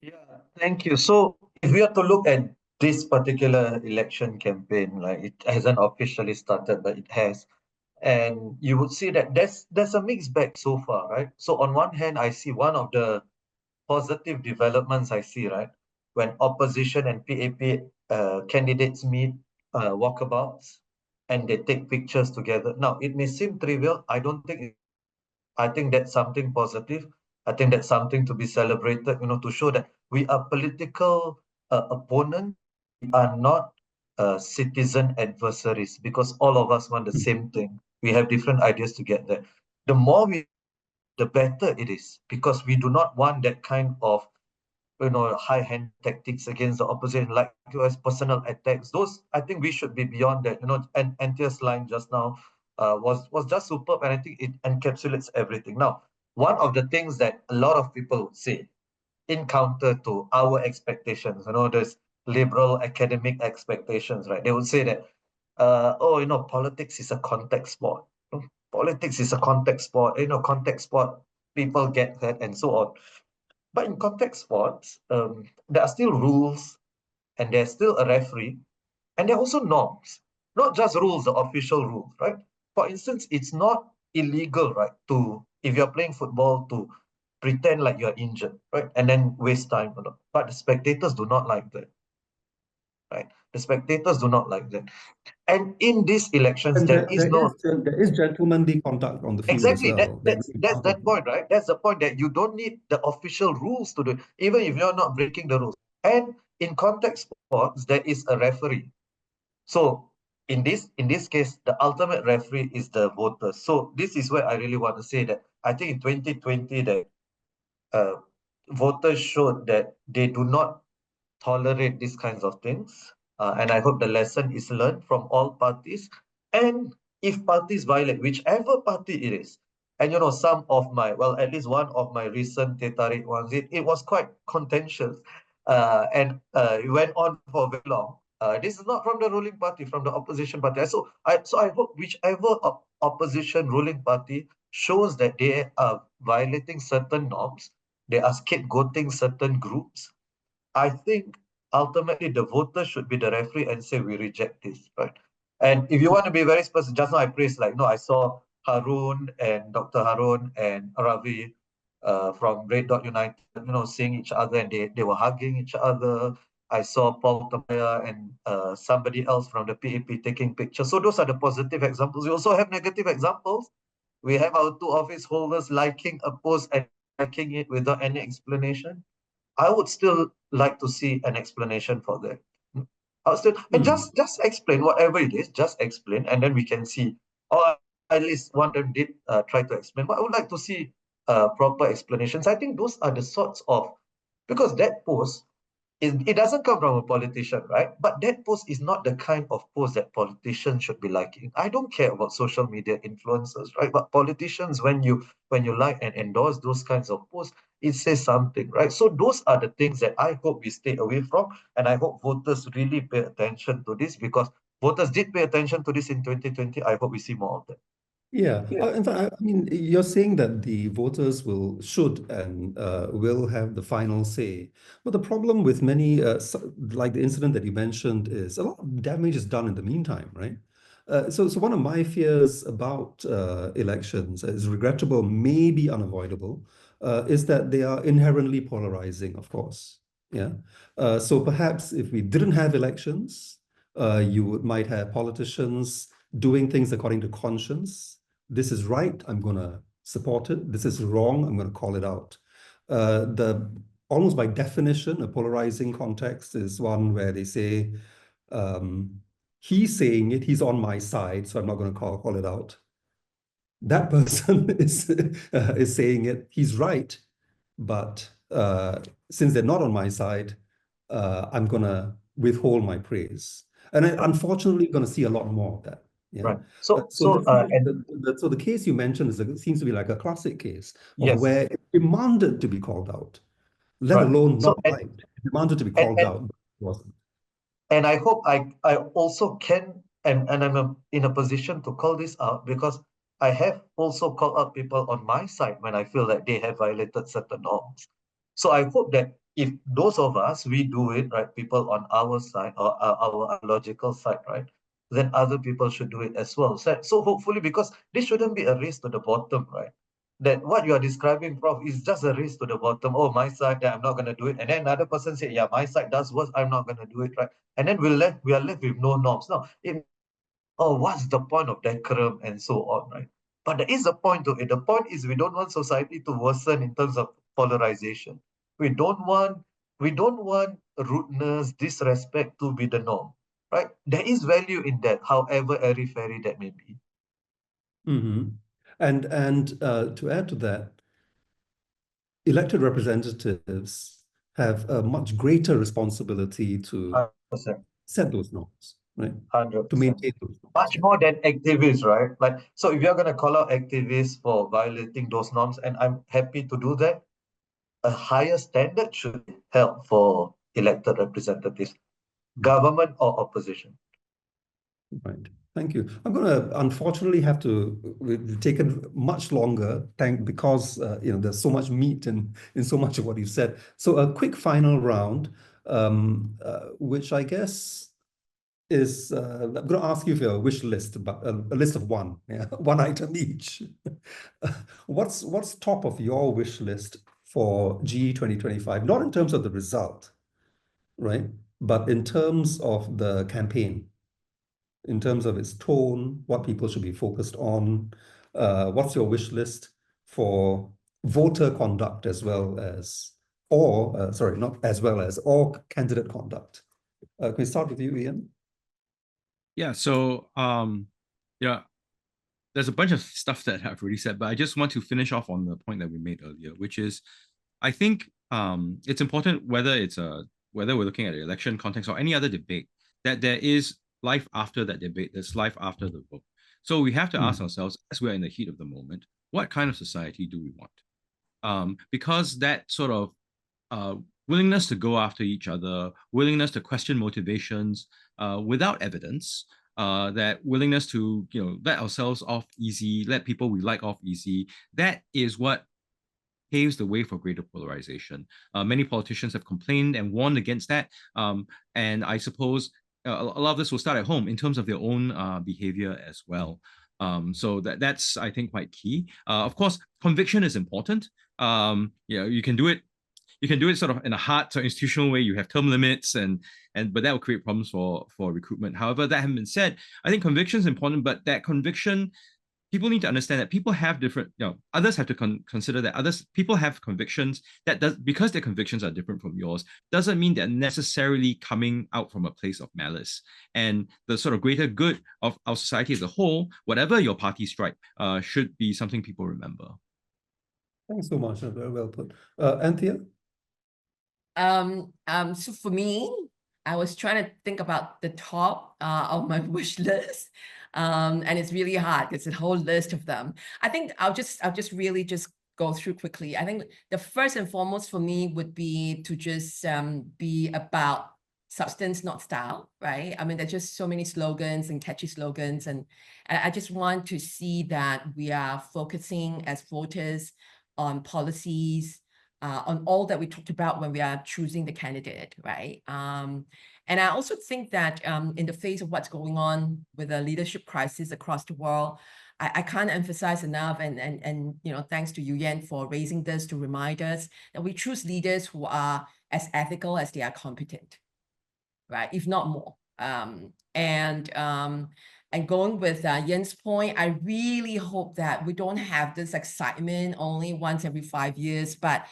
Yeah, thank you. So if we are to look at this particular election campaign, like it hasn't officially started, but it has. And you would see that there's a mixed bag so far, right? So on one hand, I see one of the positive developments I see, right? When opposition and PAP candidates meet, walkabouts, and they take pictures together. Now, it may seem trivial. I think that's something positive. I think that's something to be celebrated, to show that we are political opponents. We are not citizen adversaries, because all of us want the same thing. We have different ideas to get there. The more the better it is, because we do not want that kind of high-hand tactics against the opposition, like US personal attacks. Those, I think we should be beyond that. And Anthea's line just now was just superb, and I think it encapsulates everything. Now, one of the things that a lot of people would say in counter to our expectations, there's liberal academic expectations, right? They would say that, politics is a contact sport. Politics is a contact sport. Contact sport, people get that, and so on. But in contact sports, there are still rules, and there's still a referee, and there are also norms, not just rules, the official rules, right? For instance, it's not illegal, right, if you're playing football, to pretend like you're injured, right, and then waste time. But the spectators do not like that, right? The spectators do not like that. And in these elections, and there is no... there is gentlemanly conduct on the field as Exactly. well. That's that point, right? That's the point, that you don't need the official rules to do it, even if you're not breaking the rules. And in contact sports, there is a referee. So in this case, the ultimate referee is the voters. So this is where I really want to say that I think in 2020 that voters showed that they do not tolerate these kinds of things. And I hope the lesson is learned from all parties. And if parties violate, whichever party it is, and some of at least one of my recent Teh Tarik ones, it was quite contentious, and it went on for very long. This is not from the ruling party, from the opposition party. So I hope whichever opposition ruling party shows that they are violating certain norms, they are scapegoating certain groups, I think ultimately the voters should be the referee and say we reject this, right? And if you want to be very specific, just now I praised, I saw Harun and Dr. Harun and Ravi from Red Dot United, seeing each other, and they were hugging each other. I saw Paul Tamaya and somebody else from the PAP taking pictures. So those are the positive examples. We also have negative examples. We have our two office holders liking a post and liking it without any explanation. I would still like to see an explanation for that. And just explain whatever it is, just explain, and then we can see. Or at least one of them did try to explain, but I would like to see proper explanations. I think those are the sorts of, because that post, it doesn't come from a politician, right? But that post is not the kind of post that politicians should be liking. I don't care about social media influencers, right? But politicians, when you like and endorse those kinds of posts, it says something, right? So those are the things that I hope we stay away from, and I hope voters really pay attention to this, because voters did pay attention to this in 2020. I hope we see more of that. Yeah. In fact, I mean, you're saying that the voters should and will have the final say. But the problem with many, like the incident that you mentioned, is a lot of damage is done in the meantime, right? So one of my fears about elections is regrettable, maybe unavoidable, is that they are inherently polarizing, of course. Yeah. So perhaps if we didn't have elections, you might have politicians doing things according to conscience. This is right, I'm going to support it. This is wrong, I'm going to call it out. Almost by definition, a polarizing context is one where they say, he's saying it, he's on my side, so I'm not going to call it out. That person is saying it, he's right, but since they're not on my side, I'm going to withhold my praise. And unfortunately, going to see a lot more of that. Yeah. Right. So the case you mentioned seems to be like a classic case of yes, where it demanded to be called out, let right. alone So not liked. It demanded to be and, called and out, but it wasn't. And I hope I also can, and I'm in a position to call this out, because I have also called out people on my side when I feel that they have violated certain norms. So I hope that if those of us, we do it, right, people on our side or our logical side, right, then other people should do it as well. So hopefully, because this shouldn't be a race to the bottom, right? That what you are describing, Prof, is just a race to the bottom. Oh, my side, I'm not going to do it. And then another person said, yeah, my side does worse, I'm not going to do it, right? And then we are left with no norms. Now, what's the point of decorum and so on, right? But there is a point to it. The point is we don't want society to worsen in terms of polarization. We don't want rudeness, disrespect to be the norm, right? There is value in that, however airy-fairy that may be. Mm-hmm. And to add to that, elected representatives have a much greater responsibility to 100%. set those norms, right? 100%. To maintain those norms. Much more than activists, right? Like, so if you're going to call out activists for violating those norms, and I'm happy to do that, a higher standard should be held for elected representatives, government or opposition. Right. Thank you. I'm going to unfortunately have to. We've taken much longer, because there's so much meat in so much of what you said. So a quick final round, which I guess is I'm going to ask you for a wish list, but a list of one, one item each. What's top of your wish list for GE 2025? Not in terms of the result, right, but in terms of the campaign, in terms of its tone, what people should be focused on. What's your wish list for voter conduct as well as, or sorry, not as well as, or candidate conduct? Can we start with you, Ian? Yeah, so there's a bunch of stuff that I've already said, but I just want to finish off on the point that we made earlier, which is, I think it's important, whether we're looking at the election context or any other debate, that there is life after that debate, there's life after the vote. So we have to ask ourselves, as we're in the heat of the moment, what kind of society do we want? Because that sort of willingness to go after each other, willingness to question motivations without evidence, that willingness to let ourselves off easy, let people we like off easy, that is what paves the way for greater polarization. Many politicians have complained and warned against that, and I suppose a lot of this will start at home in terms of their own behavior as well. So that's, I think, quite key. Of course, conviction is important. You can do it. You can do it sort of in a hard sort of institutional way. You have term limits, but that will create problems for recruitment. However, that having been said, I think conviction is important, but that conviction, people need to understand that people have different, others have to consider that people have convictions because their convictions are different from yours, doesn't mean they're necessarily coming out from a place of malice. And the sort of greater good of our society as a whole, whatever your party stripe, should be something people remember. Thanks so much. Very well put. Anthea? So for me, I was trying to think about the top of my wish list. And it's really hard. It's a whole list of them. I think I'll just really go through quickly. I think the first and foremost for me would be to just be about substance, not style, right? I mean, there's just so many slogans and catchy slogans, and I just want to see that we are focusing as voters on policies, on all that we talked about when we are choosing the candidate, right? And I also think that in the face of what's going on with the leadership crisis across the world, I can't emphasize enough, and thanks to you, Ian, for raising this to remind us that we choose leaders who are as ethical as they are competent, right? If not more. And going with Ian's point, I really hope that we don't have this excitement only once every 5 years, but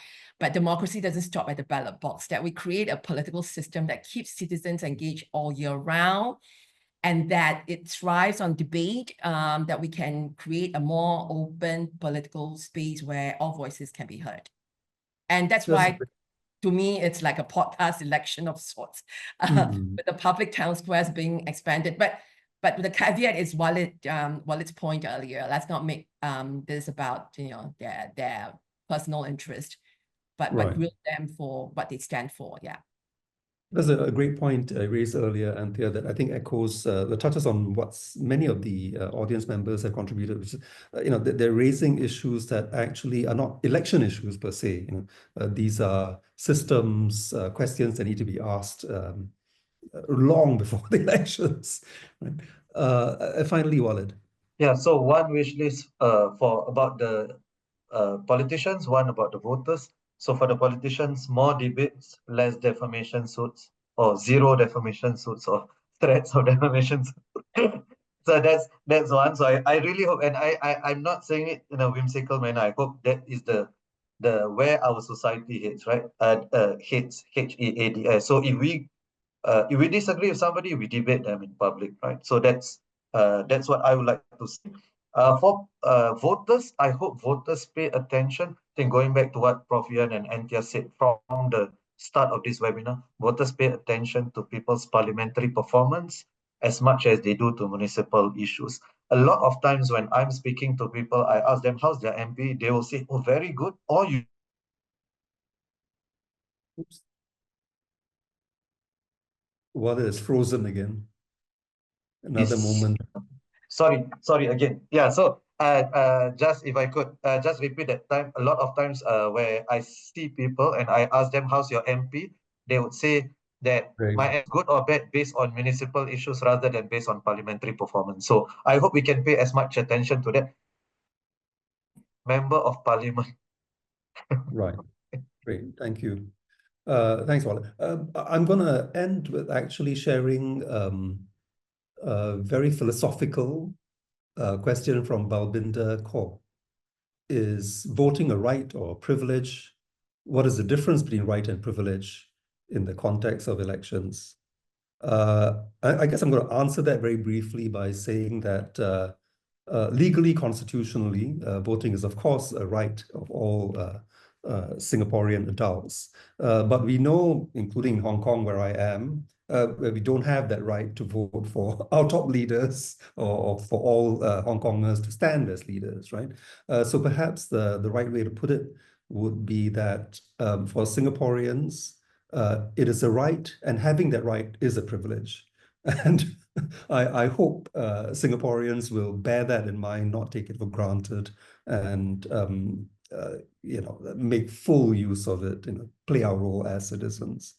democracy doesn't stop at the ballot box, that we create a political system that keeps citizens engaged all year round, and that it thrives on debate, that we can create a more open political space where all voices can be heard. And that's why, to me, it's like a podcast election of sorts, with the public town squares being expanded. But but the caveat is Walid's point earlier. Let's not make this about their personal interest, but grill them for what they stand for. Yeah. There's a great point raised earlier, Anthea, that I think echoes, touches on what many of the audience members have contributed, which is, they're raising issues that actually are not election issues per se. These are systems questions that need to be asked long before the elections. Right? Finally, Walid. Yeah, so one wish list for about the politicians, one about the voters. So for the politicians, more debates, less defamation suits, or zero defamation suits, or threats of defamation suits. So that's one. So I really hope, and I'm not saying it in a whimsical manner. I hope that is the where our society heads, right? Heads, HEADS. So if we disagree with somebody, we debate them in public, right? So that's what I would like to see. For voters, I hope voters pay attention. I think going back to what Prof. Ian and Anthea said from the start of this webinar, voters pay attention to people's parliamentary performance as much as they do to municipal issues. A lot of times when I'm speaking to people, I ask them, how's their MP? They will say, oh, very good. Or you. Oops. Walid is frozen again. Another moment. Sorry again. Yeah, so just if I could just repeat that time, a lot of times where I see people and I ask them, how's your MP? They would say that my MP is good or bad based on municipal issues rather than based on parliamentary performance. So I hope we can pay as much attention to that. Member of Parliament. Right. Great. Thank you. Thanks, Walid. I'm going to end with actually sharing a very philosophical question from Balbinder Kaur. Is voting a right or a privilege? What is the difference between right and privilege in the context of elections? I guess I'm going to answer that very briefly by saying that legally, constitutionally, voting is, of course, a right of all Singaporean adults. But we know, including Hong Kong, where I am, where we don't have that right to vote for our top leaders or for all Hong Kongers to stand as leaders, right? So perhaps the right way to put it would be that for Singaporeans, it is a right, and having that right is a privilege. And I hope Singaporeans will bear that in mind, not take it for granted, and make full use of it, play our role as citizens.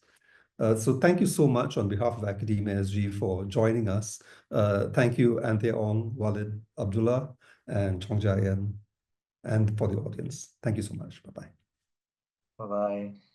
So thank you so much on behalf of AcademiaSG for joining us. Thank you, Anthea Ong, Walid Abdullah, and Chong Ja Ian, and for the audience. Thank you so much. Bye-bye. Bye-bye.